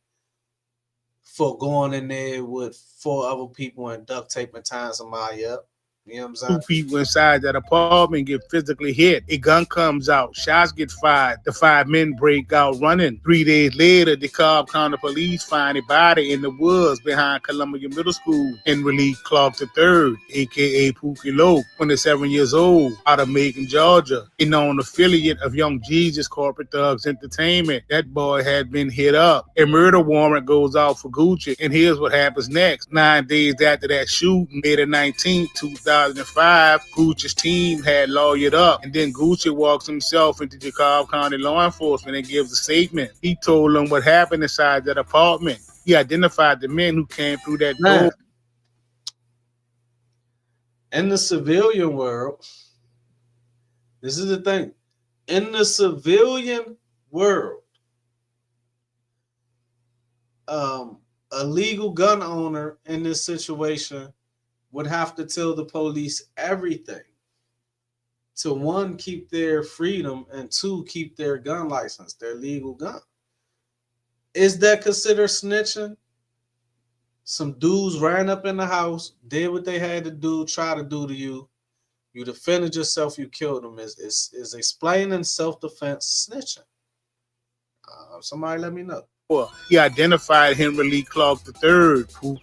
for going in there with 4 other people and duct tape and tying somebody up. You know what I'm saying? 2 people inside that apartment get physically hit. A gun comes out. Shots get fired. The 5 men break out running. 3 days later, the Cobb County police find a body in the woods behind Columbia Middle School and release Clark III, a.k.a. Pooh, 27 years old, out of Macon, Georgia. A known affiliate of Young Jesus Corporate Thugs Entertainment. That boy had been hit up. A murder warrant goes out for Gucci, and here's what happens next. 9 days after that shooting, May the 19th, 2005, Gucci's team had lawyered up, and then Gucci walks himself into DeKalb County law enforcement and gives a statement. He told them what happened inside that apartment. He identified the men who came through that door. In the civilian world, this is the thing. In the civilian world, a legal gun owner in this situation would have to tell the police everything to 1, keep their freedom, and 2, keep their gun license, their legal gun. Is that considered snitching? Some dudes ran up in the house, did what they had to do, try to do to you. You defended yourself, you killed them. Is explaining self-defense snitching? Somebody let me know. He identified Henry Lee Clark III, Pooh,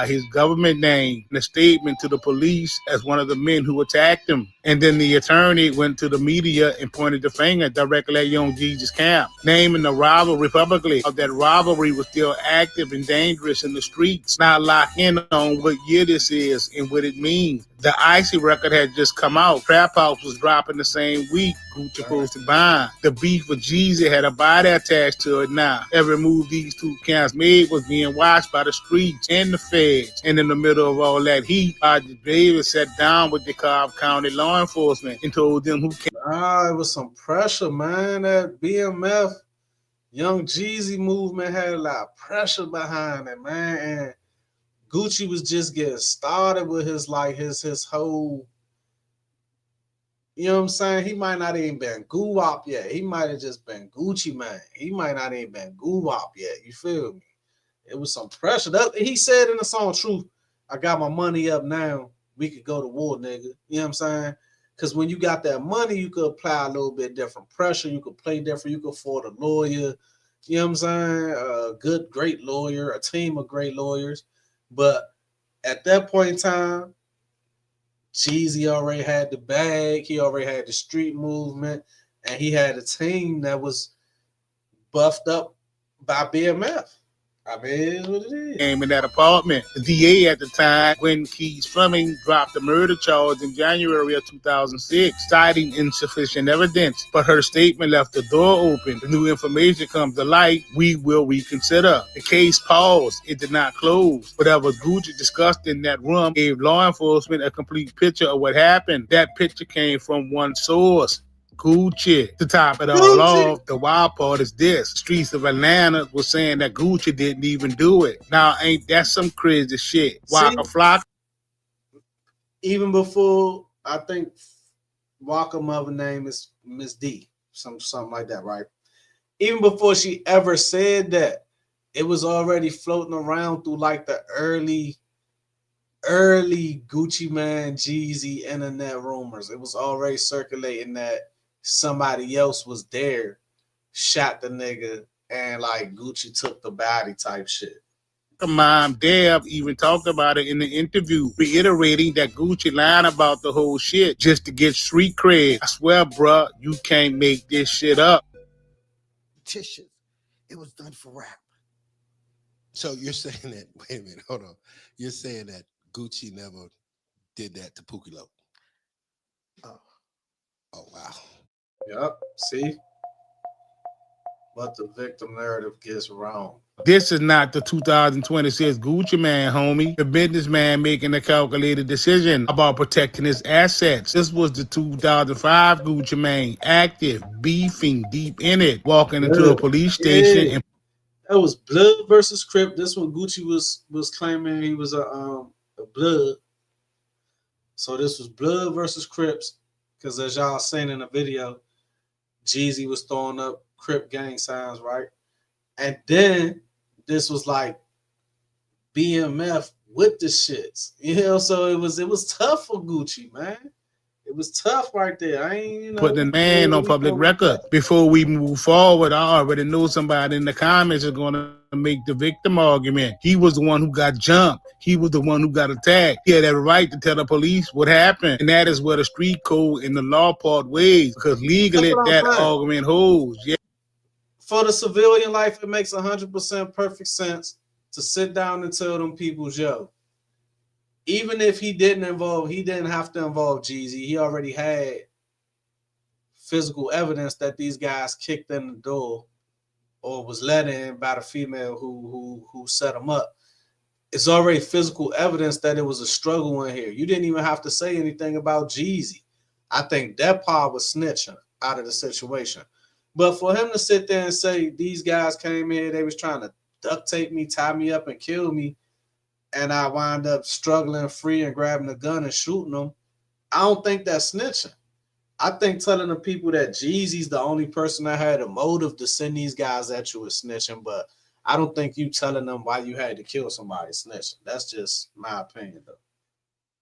his government name, in a statement to the police as one of the men who attacked him. And then the attorney went to the media and pointed the finger directly at Young Jesus camp, naming the robbery publicly. That robbery was still active and dangerous in the streets. Now lock in on what year this is and what it means. The Icy record had just come out. Trap House was dropping the same week Gucci posted bond. The beef with Jeezy had a body attached to it now. Every move these 2 camps made was being watched by the streets and the feds. And in the middle of all that heat, Roger Davis sat down with the Cobb County law enforcement and told them who came. It was some pressure, man. That BMF Young Jeezy movement had a lot of pressure behind it, man. And Gucci was just getting started with his whole, you know what I'm saying? He might not even been Goo-Wop yet. He might have just been Gucci Mane. He might not even been Goo-Wop yet. You feel me? It was some pressure. He said in the song Truth, I got my money up now. We could go to war, nigga. You know what I'm saying? Because when you got that money, you could apply a little bit different pressure. You could play different. You could afford a lawyer. You know what I'm saying? A great lawyer, a team of great lawyers. But At that point in time, Jeezy already had the bag, he already had the street movement, and he had a team that was buffed up by BMF. I mean, it is what it is. Came in that apartment. The DA at the time, when Keys Fleming dropped the murder charge in January of 2006, citing insufficient evidence, but her statement left the door open. The new information comes to light, we will reconsider. The case paused. It did not close. Whatever Gucci discussed in that room gave law enforcement a complete picture of what happened. That picture came from one source. Gucci. To top it all off, the wild part is this. Streets of Atlanta was saying that Gucci didn't even do it. Now, ain't that some crazy shit? Waka Flocka. Even before, I think Waka mother name is Miss D, something like that, right? Even before she ever said that, it was already floating around through like the early Gucci Man, Jeezy internet rumors. It was already circulating that somebody else was there, shot the nigga, and like Gucci took the body type shit. Mom Deb even talked about it in the interview, reiterating that Gucci lied about the whole shit just to get street cred. I swear, bruh, you can't make this shit up. Tisha, it was done for rap. So you're saying that, wait a minute, hold on. You're saying that Gucci never did that to Pookie Loc. Oh, wow. Yep, see? But the victim narrative gets wrong. This is not the 2026 Gucci Man, homie. The businessman making a calculated decision about protecting his assets. This was the 2005 Gucci Man, active, beefing, deep in it, walking into a police station. And that was Blood versus Crip. This one Gucci was claiming he was a Blood. So this was Blood versus Crips, because as y'all seen in the video, Jeezy was throwing up Crip gang signs, right? And then this was like BMF with the shits, you know. So it was tough for Gucci, man. It was tough right there. I ain't, you know, putting a man on public record. Before we move forward, I already know somebody in the comments is going to make the victim argument. He was the one who got jumped. He was the one who got attacked. He had every right to tell the police what happened. And that is where the street code and the law part ways, because legally that argument holds. Yeah. For the civilian life, it makes 100% perfect sense to sit down and tell them people's, yo, even if he didn't have to involve Jeezy. He already had physical evidence that these guys kicked in the door or was let in by the female who set them up. It's already physical evidence that it was a struggle in here. You didn't even have to say anything about Jeezy. I think that part was snitching out of the situation. But for him to sit there and say these guys came here, they was trying to duct tape me, tie me up, and kill me, and I wind up struggling free and grabbing a gun and shooting them, I don't think that's snitching. I think telling the people that Jeezy's the only person that had a motive to send these guys at you is snitching, but I don't think you telling them why you had to kill somebody snitching. That's just my opinion, though.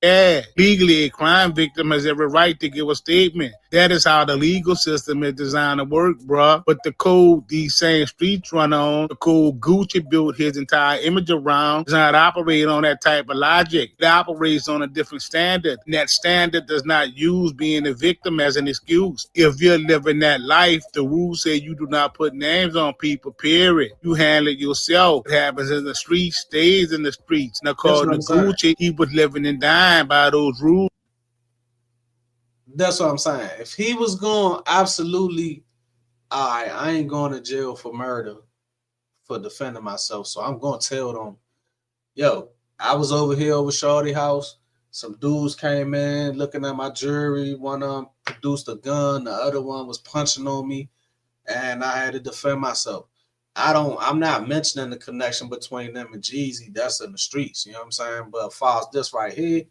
Yeah, legally, a crime victim has every right to give a statement. That is how the legal system is designed to work, bruh. But the code these same streets run on, the code Gucci built his entire image around, does not operate on that type of logic. It operates on a different standard. And that standard does not use being a victim as an excuse. If you're living that life, the rules say you do not put names on people, period. You handle it yourself. What happens in the streets stays in the streets. Now, according to Gucci, he was living and dying by those rules. That's what I'm saying. If he was going, absolutely, all right, I ain't going to jail for murder for defending myself. So I'm going to tell them, yo, I was over here over Shorty house. Some dudes came in looking at my jewelry. One of them produced a gun. The other one was punching on me, and I had to defend myself. I'm not mentioning the connection between them and Jeezy. That's in the streets. You know what I'm saying? But as far as this right here,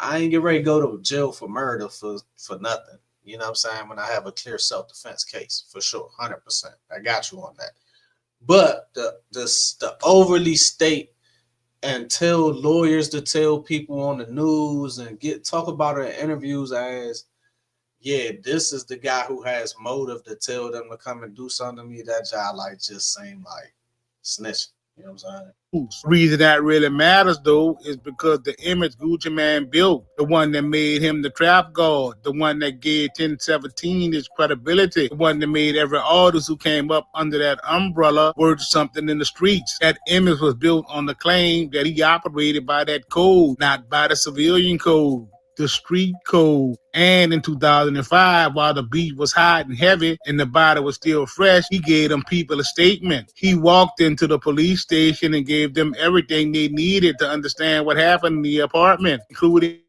I ain't get ready to go to jail for murder for nothing. You know what I'm saying? When I have a clear self-defense case, for sure, 100%. I got you on that. But the overly state and tell lawyers to tell people on the news and talk about it in interviews as, yeah, this is the guy who has motive to tell them to come and do something to me, that job like just seemed like snitching. You know what I'm saying? The reason that really matters though is because the image Gucci Man built, the one that made him the trap god, the one that gave 1017 his credibility, the one that made every artist who came up under that umbrella worth something in the streets. That image was built on the claim that he operated by that code, not by the civilian code, the street code. And in 2005, while the beat was hot and heavy and the body was still fresh, he gave them people a statement. He walked into the police station and gave them everything they needed to understand what happened in the apartment, including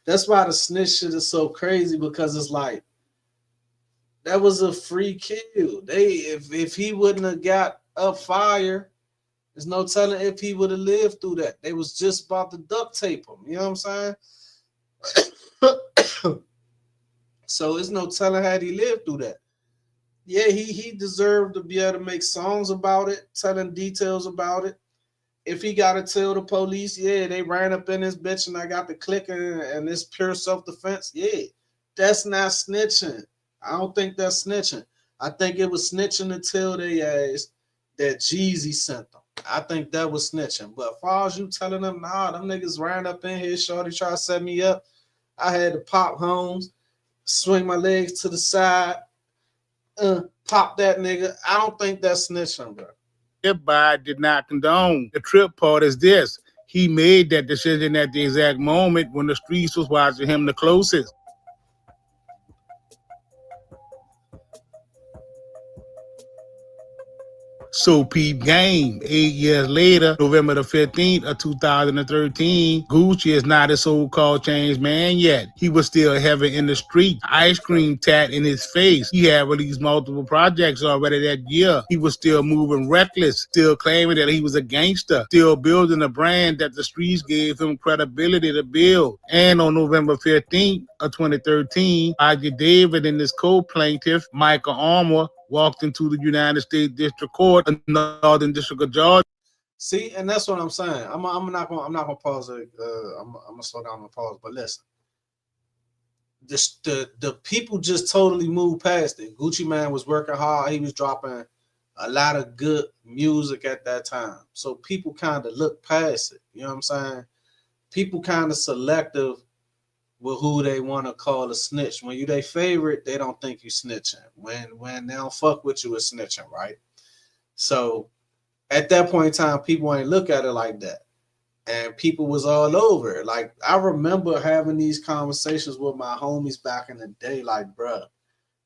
That's why the snitch shit is so crazy, because it's like that was a free kill. If he wouldn't have got up fire, there's no telling if he would have lived through that. They was just about to duct tape him. You know what I'm saying? So it's no telling had he lived through that. Yeah, he deserved to be able to make songs about it, telling details about it. If he got to tell the police, yeah, they ran up in this bitch and I got the click and it's pure self-defense, yeah, that's not snitching. I don't think that's snitching. I think it was snitching to tell they ass that Jeezy sent them. I think that was snitching. But as far as you telling them, nah, them niggas ran up in here, shorty try to set me up, I had to pop homes, swing my legs to the side, pop that nigga. I don't think that's snitching, bro. By did not condone. The trip part is this. He made that decision at the exact moment when the streets was watching him the closest. So peep game. 8 years later, November the 15th of 2013, Gucci is not a so-called changed man yet. He was still heavy in the street, ice cream tat in his face. He had released multiple projects already that year. He was still moving reckless, still claiming that he was a gangster, still building a brand that the streets gave him credibility to build. And on November 15th of 2013, IKE David and his co-plaintiff, Michael Armour, walked into the United States District Court, Northern District of Georgia. See, and that's what I'm saying. I'm not gonna pause it. I'm gonna slow down and pause. But listen, the people just totally moved past it. Gucci Man was working hard. He was dropping a lot of good music at that time. So people kind of look past it. You know what I'm saying? People kind of selective with who they want to call a snitch. When you their favorite, they don't think you snitching. When they don't fuck with you, it's snitching, right? So at that point in time, people ain't look at it like that. And people was all over it. Like, I remember having these conversations with my homies back in the day, like, bruh,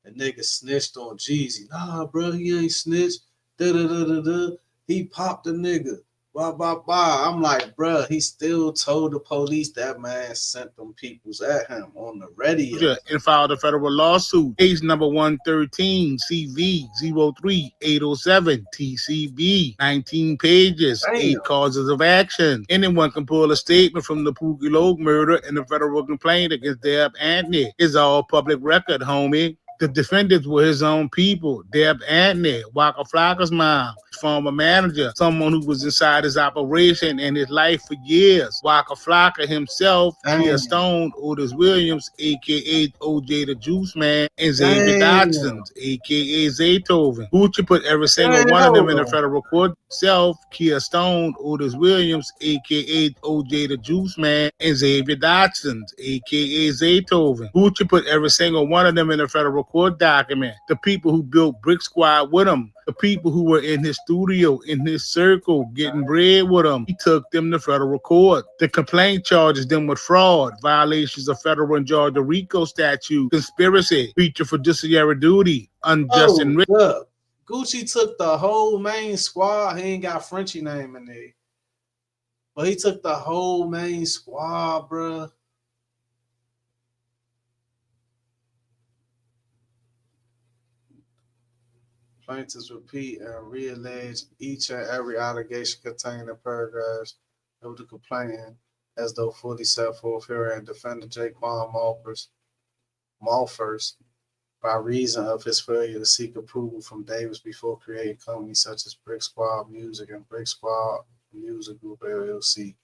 the nigga snitched on Jeezy. Nah, bro, he ain't snitched. Da-da-da-da-da. He popped the nigga. Blah, blah, blah. I'm like, bruh, he still told the police that man sent them peoples at him on the radio. And filed a federal lawsuit. Case number 113, CV 03807, TCB, 19 pages, Damn. 8 causes of action. Anyone can pull a statement from the Pooh murder and the federal complaint against Deb Antony. It's all public record, homie. The defendants were his own people. Deb Antony, Waka Flocka's mom, former manager, someone who was inside his operation and his life for years. Waka Flocka himself, Kia Stone, Otis Williams, a.k.a. OJ the Juice Man, and Xavier Dodson, a.k.a. Zaytoven. Gucci put every single one of them in the federal court. Self, Kia Stone, Otis Williams, a.k.a. OJ the Juice Man, and Xavier Dodson, a.k.a. Zaytoven. Gucci put every single one of them in the federal court document. The people who built Brick Squad with him, the people who were in his studio, in his circle, getting bread with him, he took them to federal court. The complaint charges them with fraud, violations of federal and Georgia RICO statute, conspiracy, breach of fiduciary duty, unjust enrichment. Gucci took the whole main squad. He ain't got Frenchie name in there, but he took the whole main squad, bruh. Plaintiffs repeat and reallege each and every allegation contained in paragraphs of the complaint as though fully set forth here, and defendant Jake Baum offers Mall first by reason of his failure to seek approval from Davis before creating companies such as Brick Squad Music and Brick Squad Music Group LLC.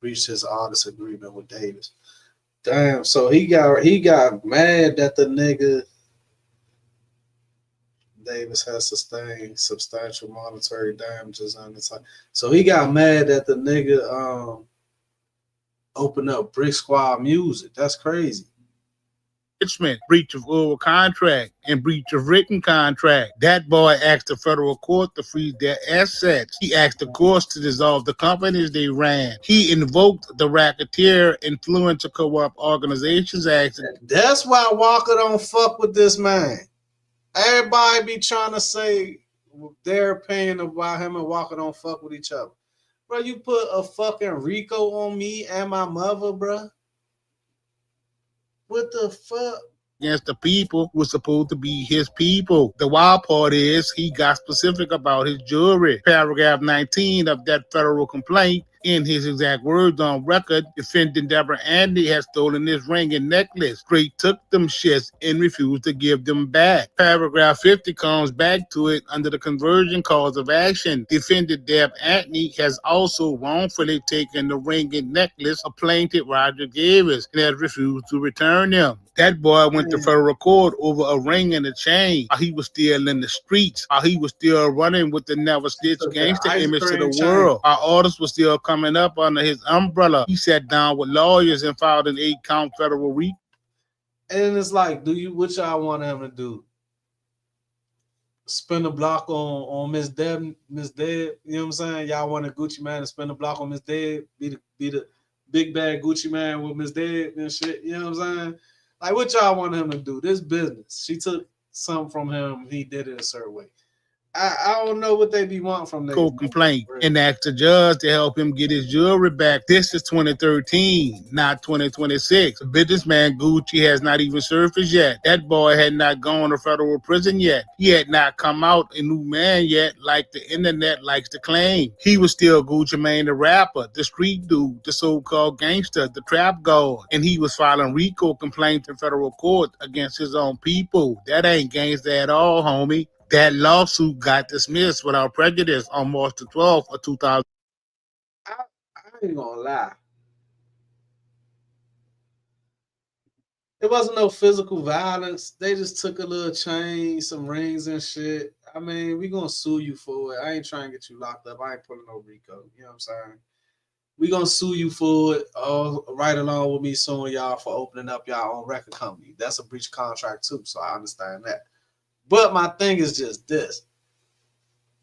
Reached his artist agreement with Davis. Damn, so he got mad that the nigga Davis has sustained substantial monetary damages on the time. So he got mad that the nigga opened up Brick Squad Music. That's crazy. Breach of oral contract, and breach of written contract. That boy asked the federal court to freeze their assets. He asked the courts to dissolve the companies they ran. He invoked the Racketeer Influencer Co-op Organizations Act. That's why Walker don't fuck with this man. Everybody be trying to say their opinion about him and Walker don't fuck with each other. Bro, you put a fucking Rico on me and my mother, bro. What the fuck? Against the people who were supposed to be his people. The wild part is he got specific about his jewelry. Paragraph 19 of that federal complaint, in his exact words on record, defendant Deborah Andy has stolen his ring and necklace. Straight took them shits and refused to give them back. Paragraph 50 comes back to it under the conversion cause of action. Defendant Deb Anthony has also wrongfully taken the ring and necklace of plaintiff Roger Davis and has refused to return them. That boy went to federal court over a ring and a chain. He was still in the streets. He was still running with the never snitch gangster image to the world. Our orders were still coming up under his umbrella. He sat down with lawyers and filed an 8-count federal RICO. And it's like, what y'all want him to do? Spin the block on Miss Deb, you know what I'm saying? Y'all want a Gucci man to spin the block on Miss Deb, be the big bad Gucci man with Miss Deb and shit, you know what I'm saying? Like, what y'all want him to do? This business. She took something from him. He did it a certain way. I don't know what they be wanting from them. Complaint and asked the judge to help him get his jewelry back. This is 2013, not 2026. The businessman Gucci has not even surfaced yet. That boy had not gone to federal prison yet. He had not come out a new man yet, like the internet likes to claim. He was still Gucci Mane, the rapper, the street dude, the so-called gangster, the trap guard, and he was filing RICO complaints in federal court against his own people. That ain't gangster at all, homie. That lawsuit got dismissed without prejudice on March the 12th of 2000. I ain't gonna lie. It wasn't no physical violence. They just took a little chain, some rings and shit. I mean, we gonna sue you for it. I ain't trying to get you locked up. I ain't pulling no RICO. You know what I'm saying? We gonna sue you for it, right along with me suing y'all for opening up y'all own record company. That's a breach of contract too, so I understand that. But my thing is just this.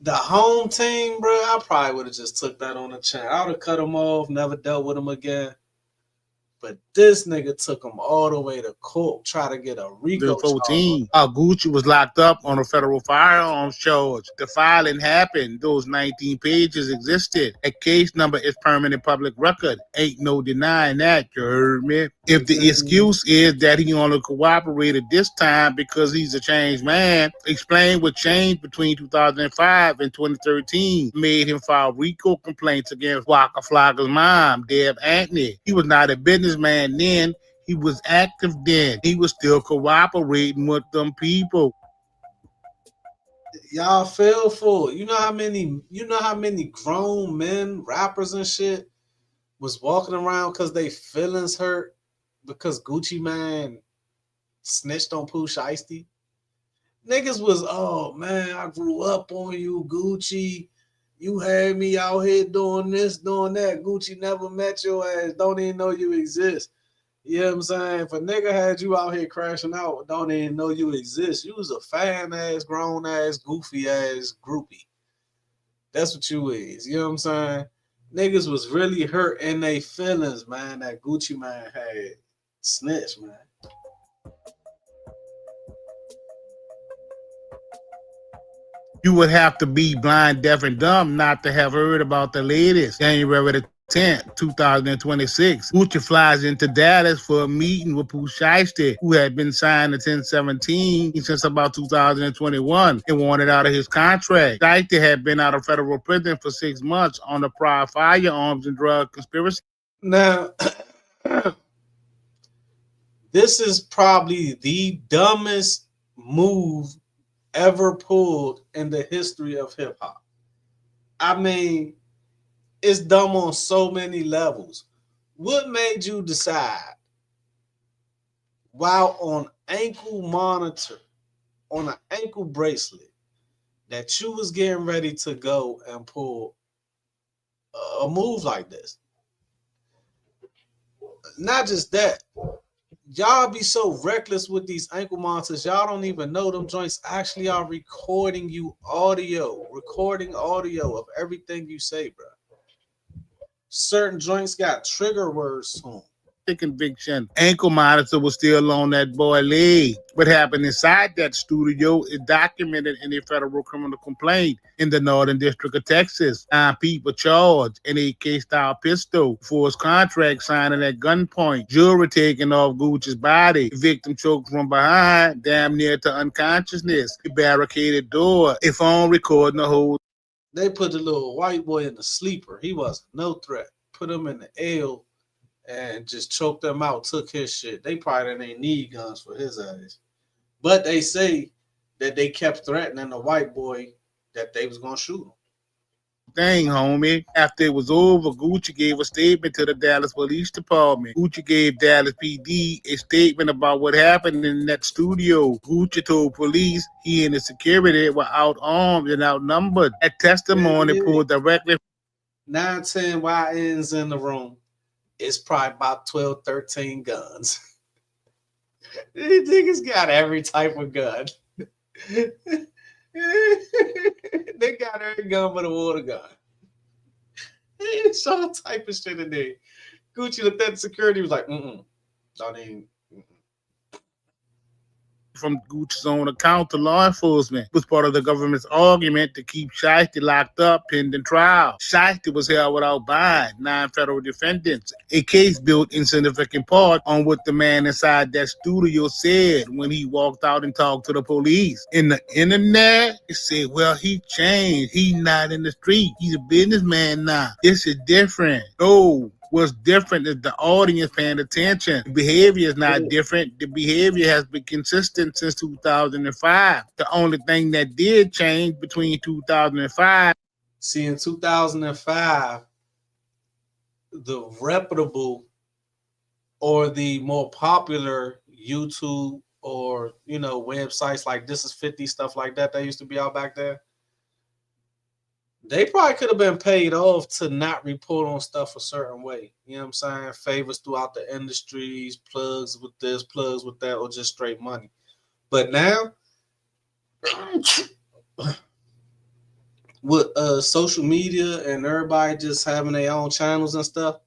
The home team, bro, I probably would have just took that on the chin. I would have cut them off, never dealt with them again. But this nigga took him all the way to court, try to get a RICO. 14. Gucci was locked up on a federal firearms charge. The filing happened. Those 19 pages existed. A case number is permanent public record. Ain't no denying that, you heard me? If the excuse is that he only cooperated this time because he's a changed man, explain what changed between 2005 and 2013 made him file RICO complaints against Waka Flocka's mom, Deb Anthony. He was not a businessman then. He was active then. He was still cooperating with them people. Y'all fell for it. You know how many grown men, rappers and shit was walking around because they feelings hurt because Gucci Mane snitched on Pooh Shiesty? Niggas was, oh man, I grew up on you, Gucci. You had me out here doing this, doing that. Gucci never met your ass. Don't even know you exist. You know what I'm saying? If a nigga had you out here crashing out, don't even know you exist. You was a fan ass, grown ass, goofy ass groupie. That's what you is. You know what I'm saying? Niggas was really hurt in their feelings, man, that Gucci Mane had snitched, man. You would have to be blind, deaf, and dumb not to have heard about the latest. January the 10th, 2026. Gucci flies into Dallas for a meeting with Pooh Shiesty, who had been signed to 1017 since about 2021 and wanted out of his contract. Shiesty had been out of federal prison for 6 months on a prior firearms and drug conspiracy. Now, This is probably the dumbest move ever pulled in the history of hip hop. I mean, it's dumb on so many levels. What made you decide while on ankle monitor, on an ankle bracelet, that you was getting ready to go and pull a move like this? Not just that, y'all be so reckless with these ankle monitors. Y'all don't even know them joints actually are recording audio of everything you say, bro. Certain joints got trigger words on. The conviction. Ankle monitor was still on that boy leg. What happened inside that studio is documented in a federal criminal complaint in the Northern District of Texas. 9 people charged, an AK style pistol for his contract signing at gunpoint. Jewelry taken off Gucci's body. The victim choked from behind, damn near to unconsciousness. A barricaded door. A phone recording the whole. They put the little white boy in the sleeper. He wasn't no threat. Put him in the L and just choked him out, took his shit. They probably didn't need guns for his ass. But they say that they kept threatening the white boy that they was going to shoot him. Thing, homie. After it was over, Gucci gave a statement to the Dallas Police Department. Gucci gave Dallas PD a statement about what happened in that studio. Gucci told police he and the security were out-armed and outnumbered. That testimony pulled directly 9, 10 YNs in the room. It's probably about 12, 13 guns. These niggas got every type of gun. They got every gun but a water gun. It's all type of shit in there. Gucci looked at the security, was like, don't even. from Gucci's own account to law enforcement. It was part of the government's argument to keep Shiesty locked up pending trial. Shiesty was held without bond, 9 federal defendants. A case built in significant part on what the man inside that studio said when he walked out and talked to the police. In the internet, it said, well, he changed. He's not in the street. He's a businessman now. This is different. No. What's different is the audience paying attention. The behavior is not different. The behavior has been consistent since 2005. The only thing that did change between 2005. See, in 2005, the reputable or the more popular YouTube or, websites like This Is 50, stuff like that used to be out back there, they probably could have been paid off to not report on stuff a certain way. You know what I'm saying? Favors throughout the industries, plugs with this, plugs with that, or just straight money. But now, with social media and everybody just having their own channels and stuff,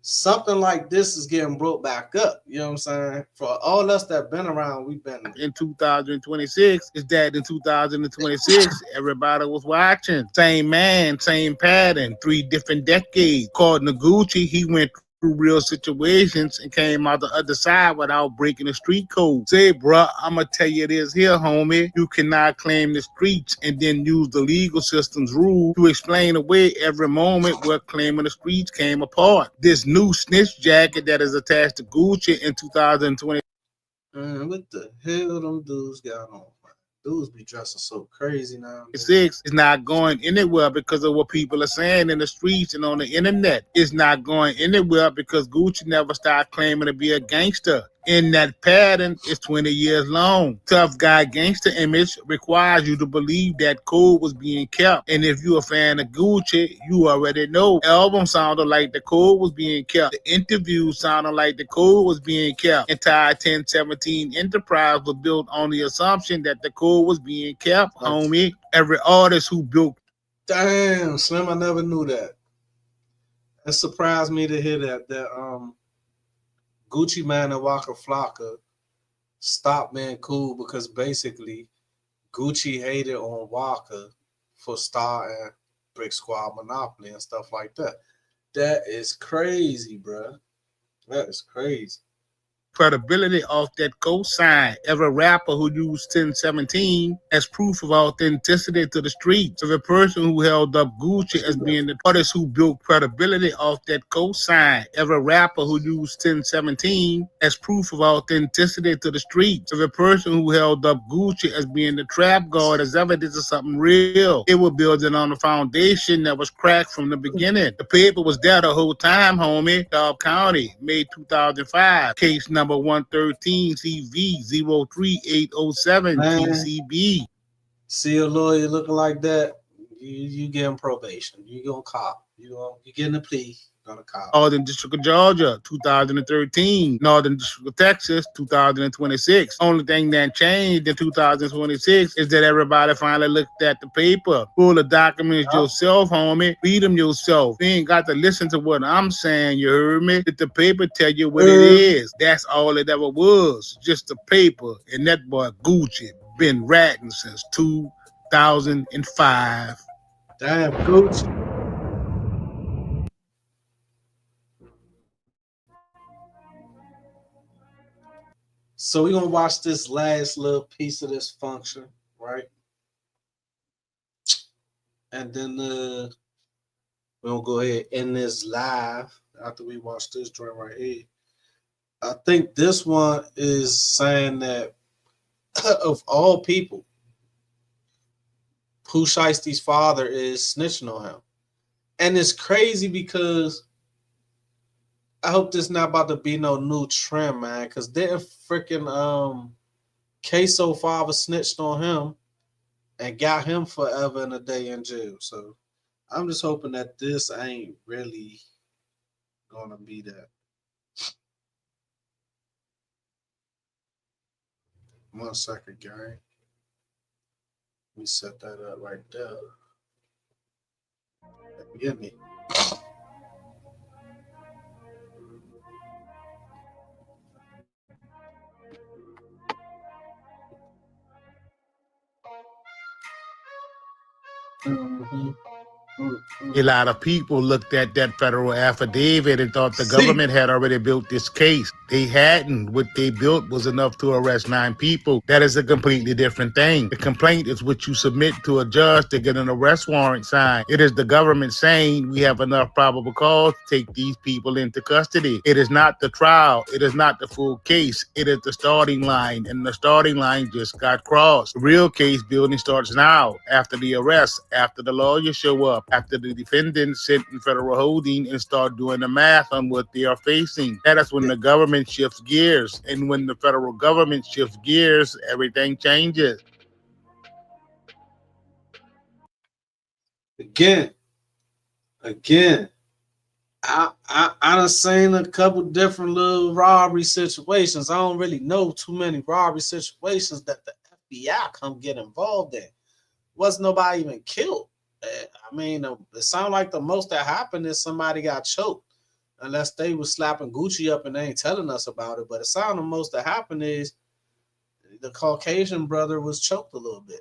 something like this is getting brought back up. You know what I'm saying? For all us that been around, we've been in 2026. Is that in 2026, everybody was watching. Same man, same pattern, 3 different decades. According to Gucci, he went through real situations and came out the other side without breaking the street code. Say, bruh, I'ma tell you this here, homie. You cannot claim the streets and then use the legal system's rule to explain away every moment where claiming the streets came apart. This new snitch jacket that is attached to Gucci in 2020. What the hell them dudes got on? Dudes be dressing so crazy now. 6 is not going anywhere because of what people are saying in the streets and on the internet. It's not going anywhere because Gucci never stopped claiming to be a gangster. In that pattern, it's 20 years long. Tough guy gangster image requires you to believe that code was being kept. And if you're a fan of Gucci, you already know. The album sounded like the code was being kept. The interview sounded like the code was being kept. Entire 1017 enterprise was built on the assumption that the code was being kept, homie. Every artist who built. Damn, Slim, I never knew that. It surprised me to hear that Gucci Mane and Waka Flocka stopped being cool because basically Gucci hated on Waka for starting Brick Squad Monopoly and stuff like that. That is crazy, bro. That is crazy. credibility off that cosign. Every rapper who used 1017 as proof of authenticity to the streets. So the person who held up Gucci as being the artist who built credibility off that cosign. Every rapper who used 1017 as proof of authenticity to the streets. So the person who held up Gucci as being the trap guard as evidence of something real. It was building on a foundation that was cracked from the beginning. The paper was there the whole time, homie. Cobb County, May 2005. Case number 113 CV 03807 Man, TCB. see a lawyer looking like that, you getting probation. You gonna cop. You getting a plea. Gonna cop. Northern District of Georgia, 2013. Northern District of Texas, 2026. Only thing that changed in 2026 is that everybody finally looked at the paper. Pull the documents yourself, homie. Read them yourself. You ain't got to listen to what I'm saying, you heard me? Let the paper tell you what it is. That's all it ever was, just the paper. And that boy Gucci been ratting since 2005. Damn, Gucci. So we're gonna watch this last little piece of this function, right? And then we're gonna go ahead and end this live after we watch this joint right here. I think this one is saying that of all people, Pooh Shiesty's father is snitching on him. And it's crazy because I hope this not about to be no new trend, man. Cause didn't freaking Queso father snitched on him and got him forever and a day in jail. So I'm just hoping that this ain't really gonna be that. 1 second, gang. Let me set that up right there. Get me. A lot of people looked at that federal affidavit and thought the government had already built this case. They hadn't. What they built was enough to arrest 9 people. That is a completely different thing. The complaint is what you submit to a judge to get an arrest warrant signed. It is the government saying we have enough probable cause to take these people into custody. It is not the trial. It is not the full case. It is the starting line, and the starting line just got crossed. The real case building starts now, after the arrest, after the lawyers show up, after the defendants sit in federal holding and start doing the math on what they are facing. That is when the government shifts gears. And when the federal government shifts gears, everything changes. Again, I done seen a couple different little robbery situations. I don't really know too many robbery situations that the FBI come get involved in. Wasn't nobody even killed. I mean, it sounds like the most that happened is somebody got choked, unless they was slapping Gucci up and they ain't telling us about it. But it sounds the most that happened is the Caucasian brother was choked a little bit.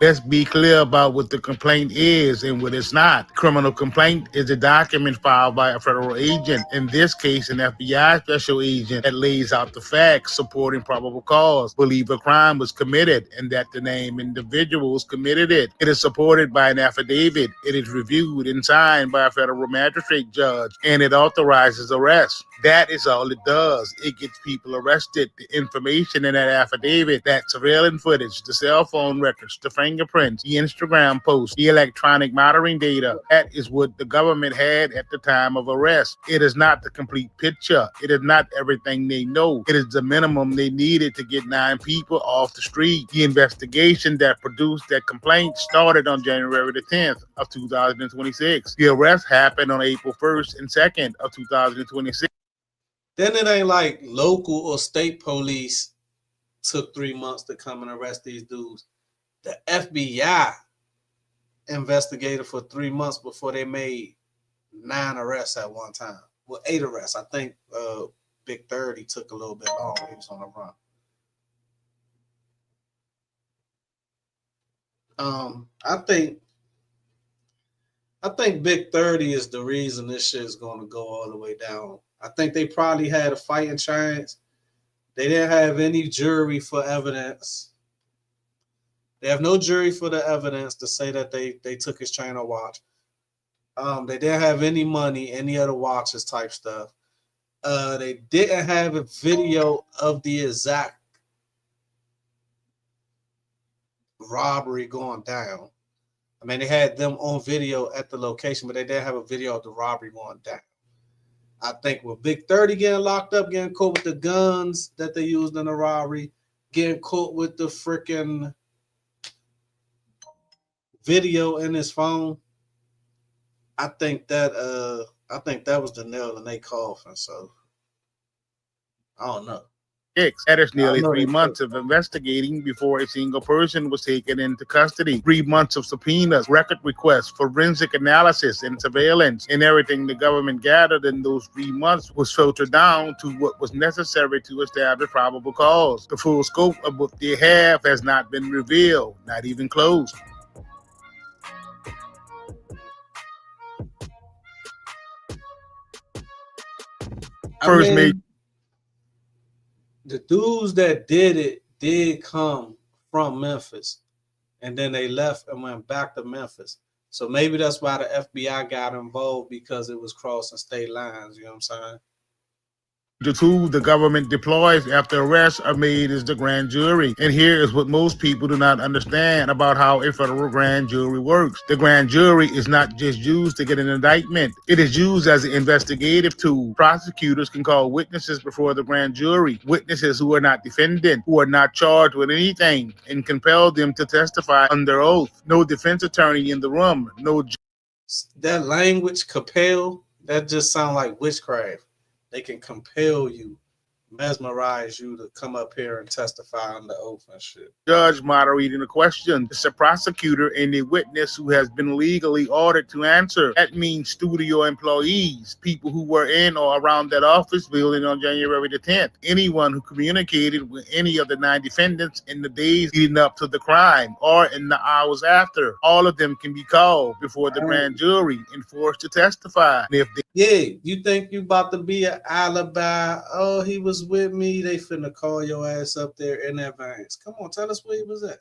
Let's be clear about what the complaint is and what it's not. Criminal complaint is a document filed by a federal agent, in this case an FBI special agent, that lays out the facts supporting probable cause, believe a crime was committed and that the named individuals committed it. It is supported by an affidavit. It is reviewed and signed by a federal magistrate judge, and it authorizes arrest. That is all it does. It gets people arrested. The information in that affidavit, that surveillance footage, the cell phone records, the fingerprints, the Instagram posts, the electronic monitoring data, that is what the government had at the time of arrest. It is not the complete picture. It is not everything they know. It is the minimum they needed to get 9 people off the street. The investigation that produced that complaint started on January the 10th of 2026. The arrest happened on April 1st and 2nd of 2026. Then it ain't like local or state police took 3 months to come and arrest these dudes. The FBI investigated for 3 months before they made 9 arrests at one time. Well, 8 arrests. I think Big 30 took a little bit longer. He was on the run. I think I think Big 30 is the reason this shit is going to go all the way down. I think they probably had a fighting chance. They didn't have any jury for evidence. They have no jury for the evidence to say that they took his chain or watch. They didn't have any money, any other watches type stuff. They didn't have a video of the exact robbery going down. I mean, they had them on video at the location, but they didn't have a video of the robbery going down. I think with Big 30 getting locked up, getting caught with the guns that they used in the robbery, getting caught with the freaking video in his phone, I think that was the nail in their coffin. So I don't know. That is nearly I know 3 they months of investigating before a single person was taken into custody. 3 months of subpoenas, record requests, forensic analysis, and surveillance. And everything the government gathered in those 3 months was filtered down to what was necessary to establish probable cause. The full scope of what they have has not been revealed, not even close. First made the dudes that did it did come from Memphis, and then they left and went back to Memphis. So maybe that's why the FBI got involved, because it was crossing state lines. You know what I'm saying? the tool the government deploys after arrests are made is the grand jury. And here is what most people do not understand about how a federal grand jury works. The grand jury is not just used to get an indictment. It is used as an investigative tool. Prosecutors can call witnesses before the grand jury, witnesses who are not defendant, who are not charged with anything, and compel them to testify under oath. No defense attorney in the room, no. That language, compel, that just sounds like witchcraft. They can compel you, mesmerize you to come up here and testify under oath and shit. Judge moderating the question. It's a prosecutor and a witness who has been legally ordered to answer. That means studio employees, people who were in or around that office building on January the 10th. Anyone who communicated with any of the 9 defendants in the days leading up to the crime or in the hours after. All of them can be called before the grand jury and forced to testify. And if they you think you about to be an alibi? Oh, he was with me. They finna call your ass up there in advance. Come on, tell us where he was at.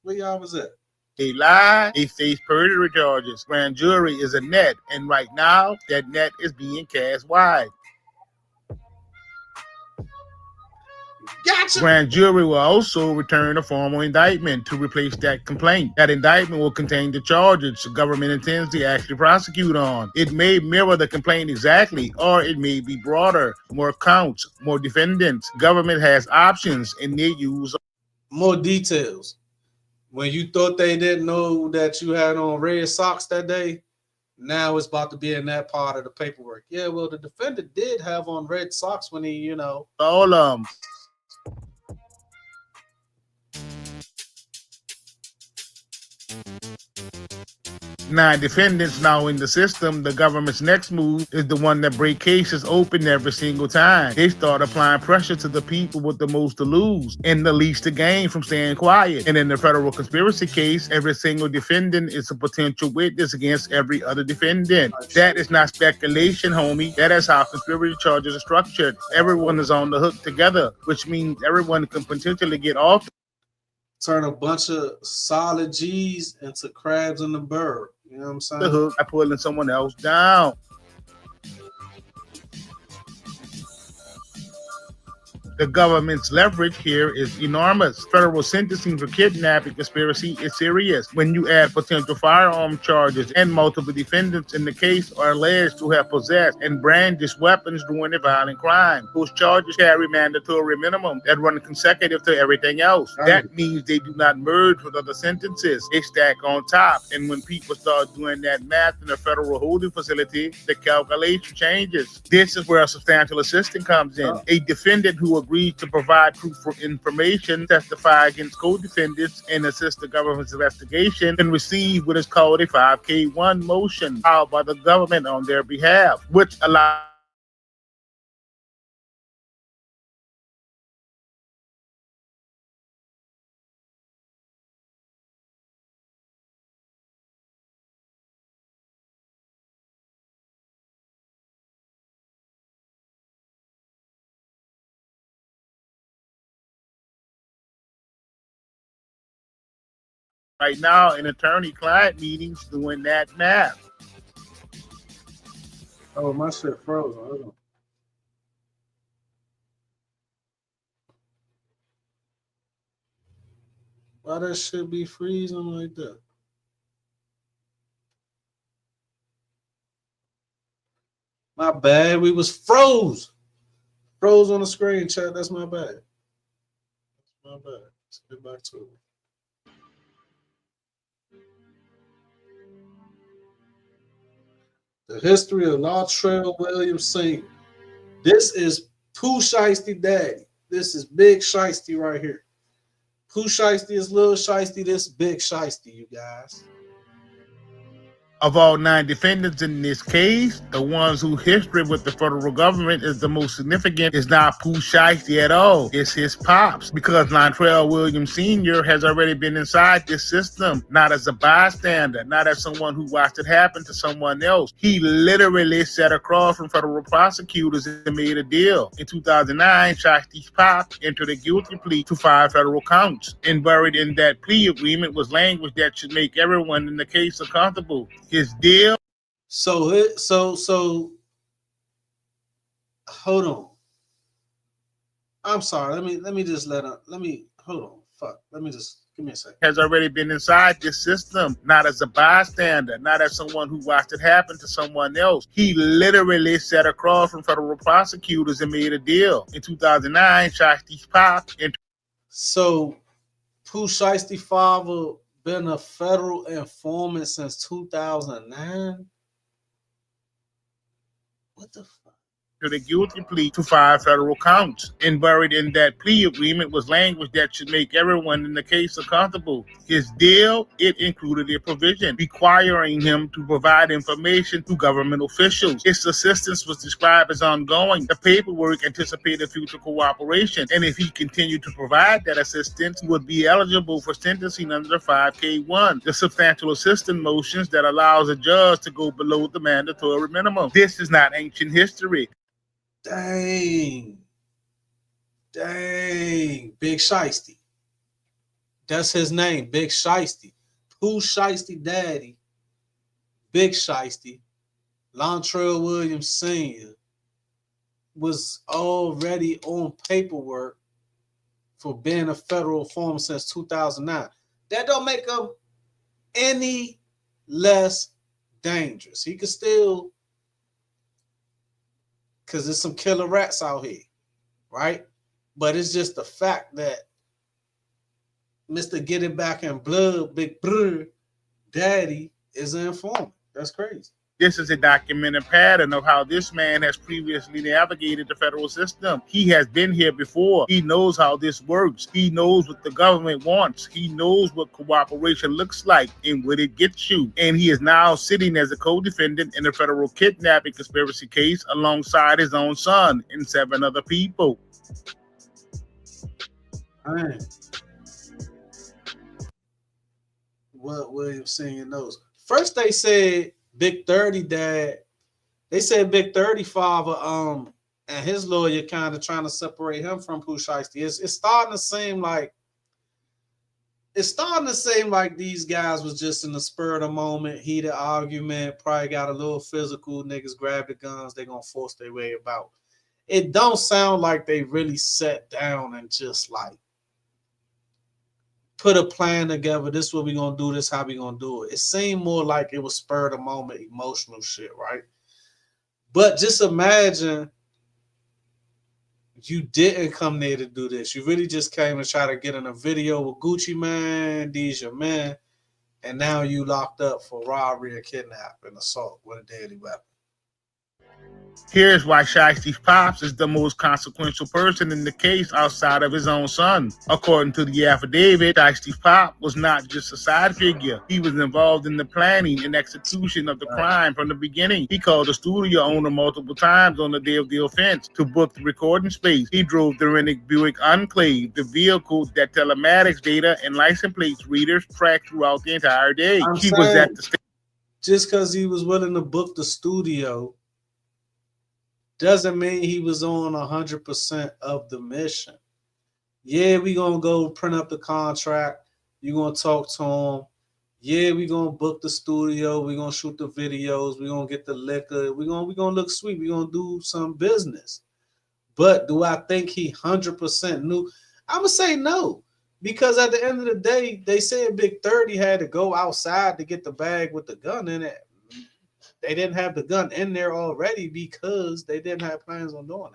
Where y'all was at? They lie, they face perjury charges. Grand jury is a net, and right now, that net is being cast wide. Gotcha. Grand jury will also return a formal indictment to replace that complaint. That indictment will contain the charges the government intends to actually prosecute on. It may mirror the complaint exactly, or it may be broader, more counts, more defendants. Government has options, and they use more details. When you thought they didn't know that you had on red socks that day, now it's about to be in that part of the paperwork. Yeah, well, the defendant did have on red socks when he, all of them. 9 defendants now in the system. The government's next move is the one that break cases open every single time. They start applying pressure to the people with the most to lose and the least to gain from staying quiet. And in the federal conspiracy case, every single defendant is a potential witness against every other defendant. That is not speculation, homie. That is how conspiracy charges are structured. Everyone is on the hook together, which means everyone can potentially get off. Turn a bunch of solid G's into crabs in the bird. You know what I'm saying? The hook by pulling someone else down. The government's leverage here is enormous. Federal sentencing for kidnapping conspiracy is serious. When you add potential firearm charges and multiple defendants in the case are alleged to have possessed and brandished weapons during a violent crime, those charges carry mandatory minimum that run consecutive to everything else. That means they do not merge with other sentences. They stack on top. And when people start doing that math in a federal holding facility, the calculation changes. This is where a substantial assistance comes in. A defendant who agreed to provide proof for information, testify against co-defendants, and assist the government's investigation can receive what is called a 5K1 motion filed by the government on their behalf, which allows right now in attorney-client meetings doing that math. Oh, my shit frozen. Hold on. Why that shit be freezing like that? My bad. We was froze. Froze on the screen, chat. That's my bad. That's my bad. Let's get back to it. The history of Latrell Williams Sr. This is Pooh Shiesty Daddy. This is Big Shiesty right here. Pooh Shiesty is Little Shiesty. This is Big Shiesty, you guys. Of all 9 defendants in this case, the ones whose history with the federal government is the most significant is not Pooh Shiesty at all. It's his pops, because Latrell Williams Sr. has already been inside this system, not as a bystander, not as someone who watched it happen to someone else. He literally sat across from federal prosecutors and made a deal. In 2009, Shiesty's pop entered a guilty plea to 5 federal counts, and buried in that plea agreement was language that should make everyone in the case uncomfortable. His deal. So hold on. I'm sorry. Let me just hold on. Fuck. Let me just give me a second. Has already been inside this system, not as a bystander, not as someone who watched it happen to someone else. He literally sat across from federal prosecutors and made a deal. In 2009, Shiesty's pop. So Pooh Shiesty father been a federal informant since 2009. What the fuck? To the guilty plea to 5 federal counts, and buried in that plea agreement was language that should make everyone in the case uncomfortable. His deal, it included a provision requiring him to provide information to government officials. His assistance was described as ongoing. The paperwork anticipated future cooperation, and if he continued to provide that assistance, he would be eligible for sentencing under the 5K1, the substantial assistance motions that allows a judge to go below the mandatory minimum. This is not ancient history. Dang, Big Shiesty. That's his name, Big Shiesty. Pooh Shiesty Daddy, Big Shiesty. Latrell Williams Sr. was already on paperwork for being a federal informant since 2009. That don't make him any less dangerous. He could still, because there's some killer rats out here, right? But it's just the fact that Mr. Get It Back in Blood, Big Brr, Daddy is an informant. That's crazy. This is a documented pattern of how this man has previously navigated the federal system. He has been here before. He knows how this works. He knows what the government wants. He knows what cooperation looks like and what it gets you. And he is now sitting as a co-defendant in a federal kidnapping conspiracy case alongside his own son and 7 other people. Man. What Williams Sr. knows. First they said Big 30 dad, they said Big 30 father, and his lawyer kind of trying to separate him from Pooh Shiesty. It's starting to seem like these guys was just in the spur of the moment, heated argument, probably got a little physical, niggas grab the guns, they gonna force their way about. It don't sound like they really sat down and just like put a plan together. This is what we gonna do. This how we gonna do it. It seemed more like it was spur of the moment, emotional shit, right? But just imagine you didn't come there to do this. You really just came to try to get in a video with Gucci Man, these your men, and now you locked up for robbery and kidnapping, assault with a deadly weapon. Here's why Shiesty's pops is the most consequential person in the case outside of his own son. According to the affidavit, Shiesty's pop was not just a side figure. He was involved in the planning and execution of the crime from the beginning. He called the studio owner multiple times on the day of the offense to book the recording space. He drove the Rennick Buick Enclave, the vehicle that telematics data and license plates readers tracked throughout the entire day. He was at the station. Just because he was willing to book the studio doesn't mean he was on 100% of the mission. Yeah, we gonna go print up the contract. You're gonna talk to them. Yeah, we're gonna book the studio, we're gonna shoot the videos, we're gonna get the liquor, we're gonna look sweet, we're gonna do some business. But do I think he 100% knew? I would say no. Because at the end of the day, they said Big 30 had to go outside to get the bag with the gun in it. They didn't have the gun in there already because they didn't have plans on doing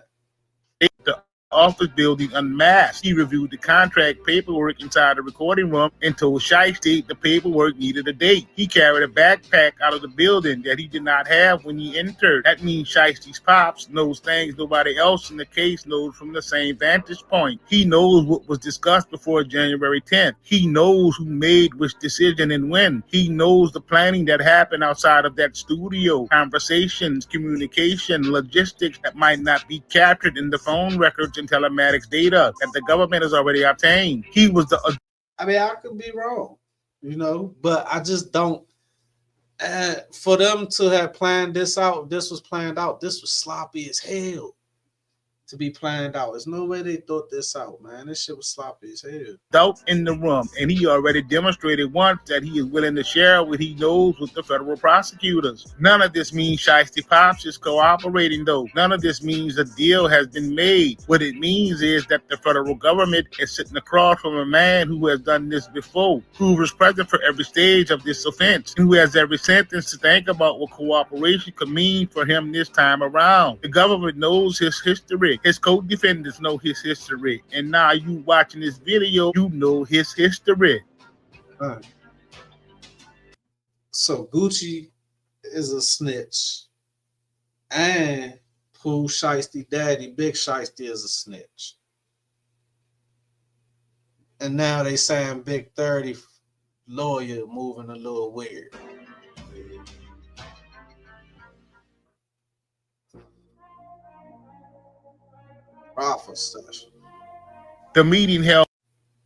it. The office building unmasked. He reviewed the contract paperwork inside the recording room and told Shiesty the paperwork needed a date. He carried a backpack out of the building that he did not have when he entered. That means Shiesty's pops knows things nobody else in the case knows from the same vantage point. He knows what was discussed before January 10th. He knows who made which decision and when. He knows the planning that happened outside of that studio, conversations, communication, logistics that might not be captured in the phone records and telematics data that the government has already obtained. He was the. I mean, I could be wrong, but I just don't. For them to have planned this out, this was planned out. This was sloppy as hell to be planned out. There's no way they thought this out, man. This shit was sloppy as hell. Doubt in the room, and he already demonstrated once that he is willing to share what he knows with the federal prosecutors. None of this means Shiesty Pops is cooperating, though. None of this means a deal has been made. What it means is that the federal government is sitting across from a man who has done this before, who was present for every stage of this offense, and who has every sentence to think about what cooperation could mean for him this time around. The government knows his history. His co-defendants know his history. And now you watching this video, you know his history. Right. So Gucci is a snitch. And Pooh Shiesty Daddy, Big Shiesty is a snitch. And now they saying Big 30 lawyer moving a little weird. Proffer session. The meeting held.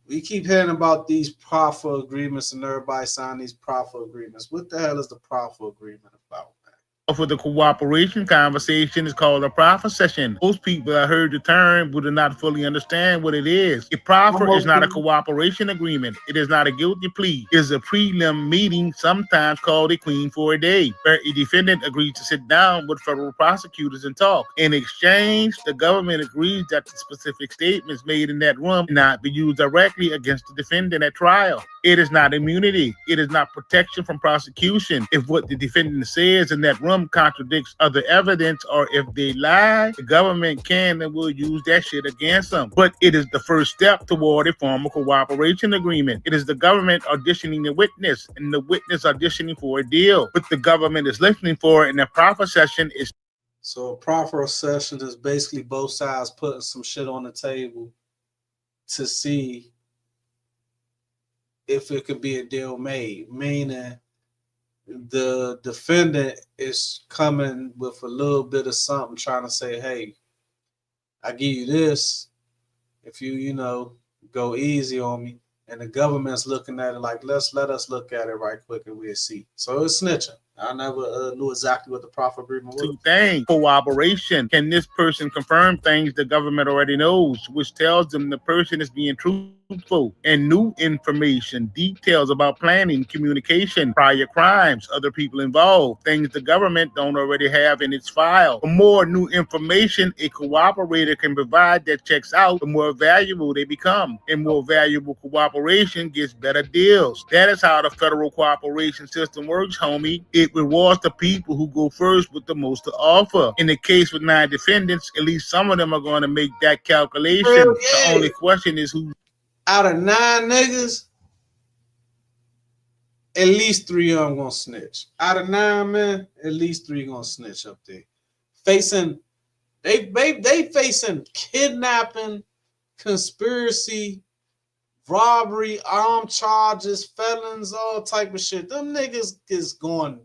We keep hearing about these proffer agreements and everybody signing these proffer agreements. What the hell is the proffer agreement about, man? For the cooperation conversation is called a proffer session. Most people that heard the term would not fully understand what it is. A proffer is not a cooperation agreement. It is not a guilty plea. It is a prelim meeting, sometimes called a queen for a day, where a defendant agrees to sit down with federal prosecutors and talk. In exchange, the government agrees that the specific statements made in that room cannot be used directly against the defendant at trial. It is not immunity. It is not protection from prosecution. If what the defendant says in that room contradicts other evidence, or if they lie, the government can and will use that shit against them. But it is the first step toward a formal cooperation agreement. It is the government auditioning the witness and the witness auditioning for a deal. What the government is listening for in a proffer session is. So a proffer session is basically both sides putting some shit on the table to see if it could be a deal made, meaning the defendant is coming with a little bit of something, trying to say, hey, I give you this if you go easy on me. And the government's looking at it like, let us look at it right quick and we'll see. So it's snitching. I never knew exactly what the proffer agreement was. Two things. Cooperation. Can this person confirm things the government already knows, which tells them the person is being truthful, and new information, details about planning, communication, prior crimes, other people involved, things the government don't already have in its file. The more new information a cooperator can provide that checks out, the more valuable they become. And more valuable cooperation gets better deals. That is how the federal cooperation system works, homie. It rewards the people who go first with the most to offer. In the case with 9 defendants, at least some of them are going to make that calculation. Yeah. The only question is who. Out of 9 niggas, at least 3 of them gonna snitch. Out of 9 men, at least 3 gonna snitch up there. They facing kidnapping, conspiracy, robbery, armed charges, felons, all type of shit. Them niggas is going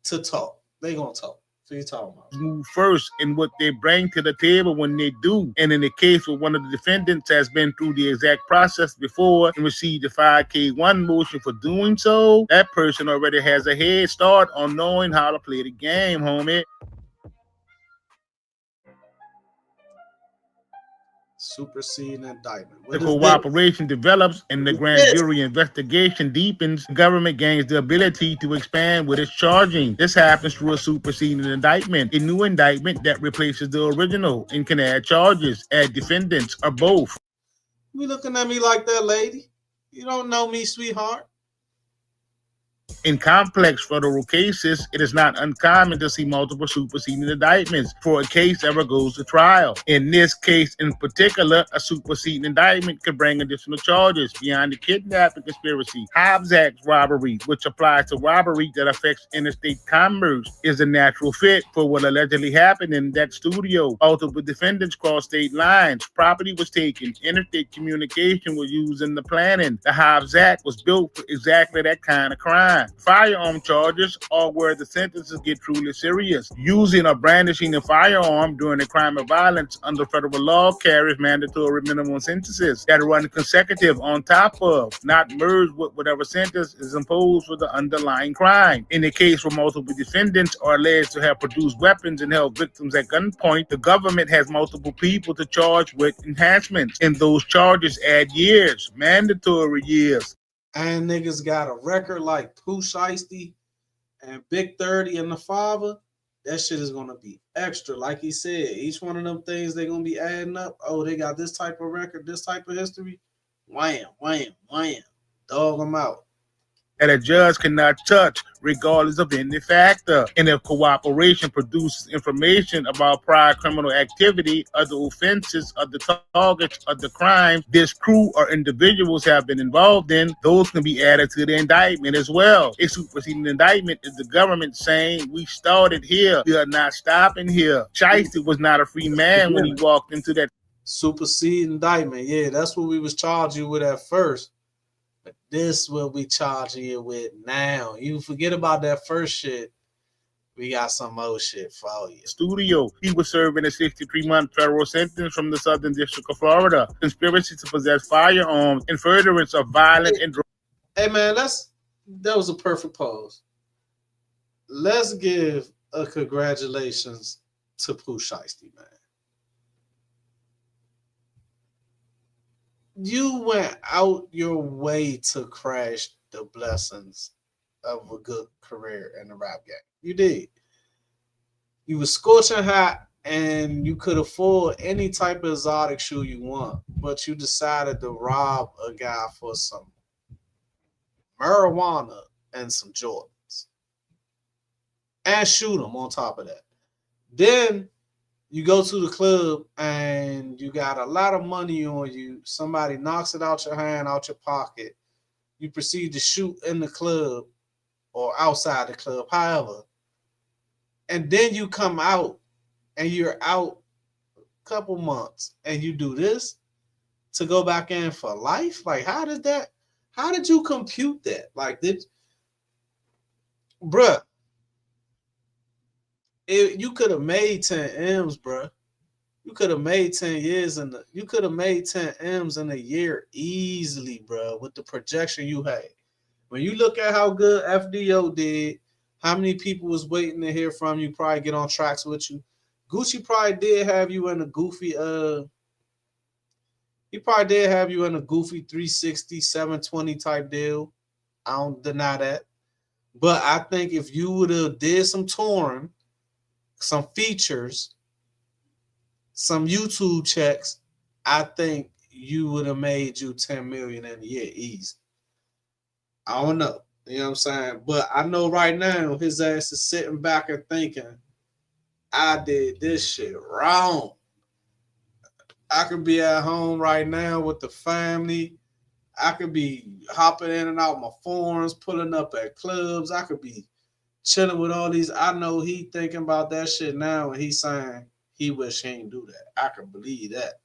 to talk. They gonna talk. So you talking about? Move first in what they bring to the table when they do. And in the case where one of the defendants has been through the exact process before and received the 5K1 motion for doing so, that person already has a head start on knowing how to play the game, homie. Superseding indictment. The What is this? cooperation develops and the What is grand this? jury investigation deepens. The government gains the ability to expand with its charging. This happens through a superseding indictment, a new indictment that replaces the original and can add charges, add defendants, or both. You looking at me like that, lady? You don't know me, sweetheart. In complex federal cases, it is not uncommon to see multiple superseding indictments before a case ever goes to trial. In this case in particular, a superseding indictment could bring additional charges beyond the kidnapping conspiracy. Hobbs Act robbery, which applies to robbery that affects interstate commerce, is a natural fit for what allegedly happened in that studio. Multiple defendants crossed state lines, property was taken, interstate communication was used in the planning. The Hobbs Act was built for exactly that kind of crime. Firearm charges are where the sentences get truly serious. Using or brandishing a firearm during a crime of violence under federal law carries mandatory minimum sentences that run consecutive on top of, not merged with whatever sentence is imposed for the underlying crime. In the case where multiple defendants are alleged to have produced weapons and held victims at gunpoint, the government has multiple people to charge with enhancements, and those charges add years, mandatory years. And niggas got a record like Pooh, Shiesty and Big 30 and the Father. That shit is gonna be extra. Like he said, each one of them things they're gonna be adding up. Oh, they got this type of record, this type of history. Wham, wham, wham. Dog them out. That a judge cannot touch regardless of any factor. And if cooperation produces information about prior criminal activity, other offenses, other targets, other crimes this crew or individuals have been involved in, those can be added to the indictment as well. A superseding indictment is the government saying, we started here, we are not stopping here. Shiesty was not a free man when he walked into that Superseding indictment. Yeah, that's what we was charging you with at first. But this will be charging you with now. You forget about that first shit. We got some more shit for you. studio. He was serving a 63-month federal sentence from the Southern District of Florida. Conspiracy to possess firearms and furtherance of violent and Hey man, that was a perfect pause. Let's give a congratulations to Pooh Shiesty, man. You went out your way to crash the blessings of a good career in the rap game. You did. You was scorching hot and you could afford any type of exotic shoe you want, but you decided to rob a guy for some marijuana and some Jordans and shoot him on top of that. Then you go to the club and you got a lot of money on you. Somebody knocks it out your hand, out your pocket. You proceed to shoot in the club or outside the club, however. And then you come out and you're out a couple months and you do this to go back in for life? Like, how did you compute that? Like, bruh, you could have made 10 M's, bruh. You could have made 10 years you could have made 10 M's in a year easily, bruh, with the projection you had. When you look at how good FDO did, how many people was waiting to hear from you, probably get on tracks with you. Gucci probably did have you in a goofy, he probably did have you in a goofy 360, 720 type deal. I don't deny that. But I think if you would have did some touring, some features, some YouTube checks, I think you would have made you 10 million in a year easy. I don't know. You know what I'm saying? But I know right now his ass is sitting back and thinking, I did this shit wrong. I could be at home right now with the family. I could be hopping in and out my forums, pulling up at clubs. I could be chilling with all these. I know he thinking about that shit now and he's saying he wish he ain't do that. I can believe that.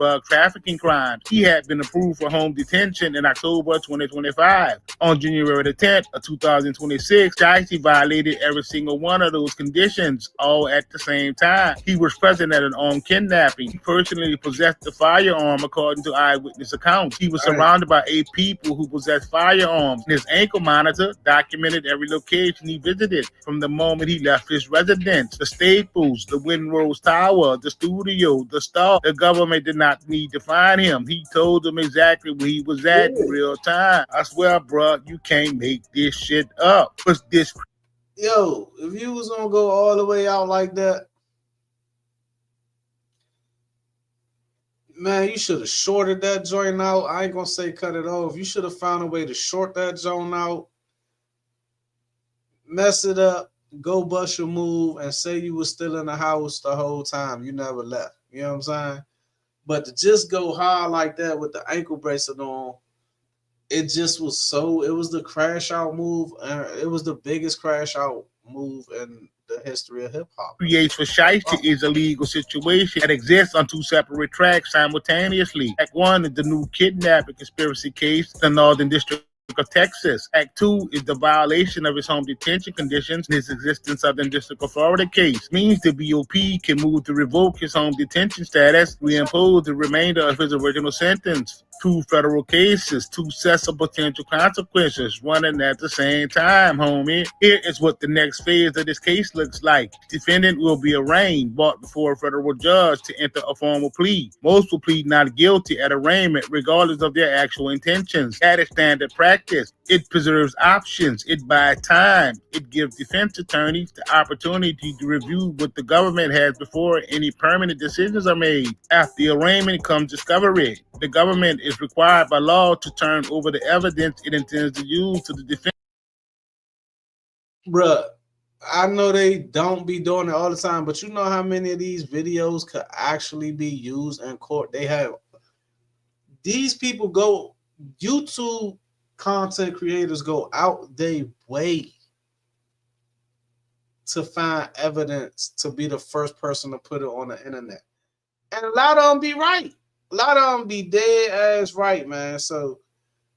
drug trafficking crimes. He had been approved for home detention in October 2025. On January the 10th of 2026, Shiesty violated every single one of those conditions, all at the same time. He was present at an armed kidnapping. He personally possessed the firearm, according to eyewitness accounts. He was surrounded by 8 people who possessed firearms. His ankle monitor documented every location he visited from the moment he left his residence. The Staples, the Windrose Tower, the studio, the Star. The government did not need to find him. He told them exactly where he was at in real time. I swear, bro, you can't make this shit up. What's this? Yo, if you was gonna go all the way out like that, man, you should have shorted that joint out. I ain't gonna say cut it off. You should have found a way to short that joint out, mess it up, go bust your move, and say you was still in the house the whole time. You never left. You know what I'm saying? But to just go hard like that with the ankle bracelet on, it just was so, it was the crash out move. It was the biggest crash out move in the history of hip hop. Creates for Shiesty is a legal situation that exists on 2 separate tracks simultaneously. Act 1 is the new kidnapping conspiracy case, the Northern District of Texas. Act 2 is the violation of his home detention conditions in his existing Southern District of Florida case. Means the BOP can move to revoke his home detention status, reimpose the remainder of his original sentence. 2 federal cases, 2 sets of potential consequences running at the same time, homie. Here is what the next phase of this case looks like. Defendant will be arraigned, brought before a federal judge to enter a formal plea. Most will plead not guilty at arraignment, regardless of their actual intentions. That is standard practice. It preserves options. It buys time. It gives defense attorneys the opportunity to review what the government has before any permanent decisions are made. After the arraignment comes discovery. The government is required by law to turn over the evidence it intends to use to the defense. Bruh, I know they don't be doing it all the time, but you know how many of these videos could actually be used in court? They have, these people go, YouTube content creators go out their way to find evidence to be the first person to put it on the internet. And a lot of them be right. A lot of them be dead ass right, man. So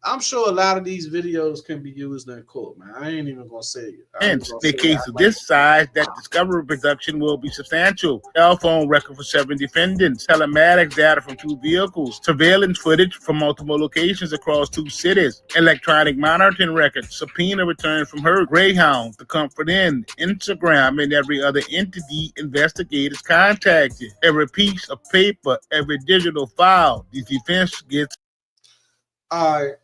I'm sure a lot of these videos can be used in court, man. I ain't even gonna say it. In the case of this size, that discovery production will be substantial. Cell phone record for 7 defendants, telematics data from 2 vehicles, surveillance footage from multiple locations across 2 cities, electronic monitoring records, subpoena returned from her, Greyhound, the Comfort Inn, Instagram, and every other entity investigators contacted. Every piece of paper, every digital file, the defense gets. All right.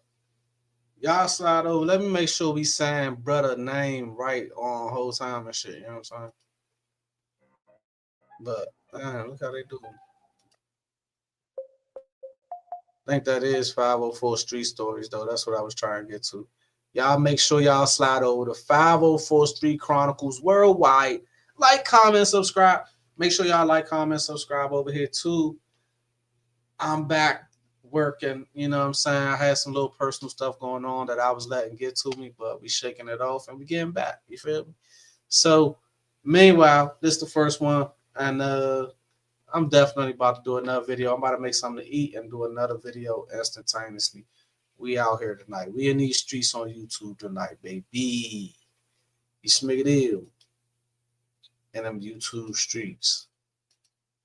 Y'all slide over. Let me make sure we saying brother name right on whole time and shit. You know what I'm saying? But man, look how they do. I think that is 504 Street Stories, though. That's what I was trying to get to. Y'all make sure y'all slide over to 504 Street Chronicles Worldwide. Like, comment, subscribe. Make sure y'all like, comment, subscribe over here too. I'm back working, you know what I'm saying? I had some little personal stuff going on that I was letting get to me, but we shaking it off and we getting back. You feel me? So meanwhile, this is the first one, and I'm definitely about to do another video. I'm about to make something to eat and do another video instantaneously. We out here tonight. We in these streets on YouTube tonight, baby. You smig it ill in them YouTube streets.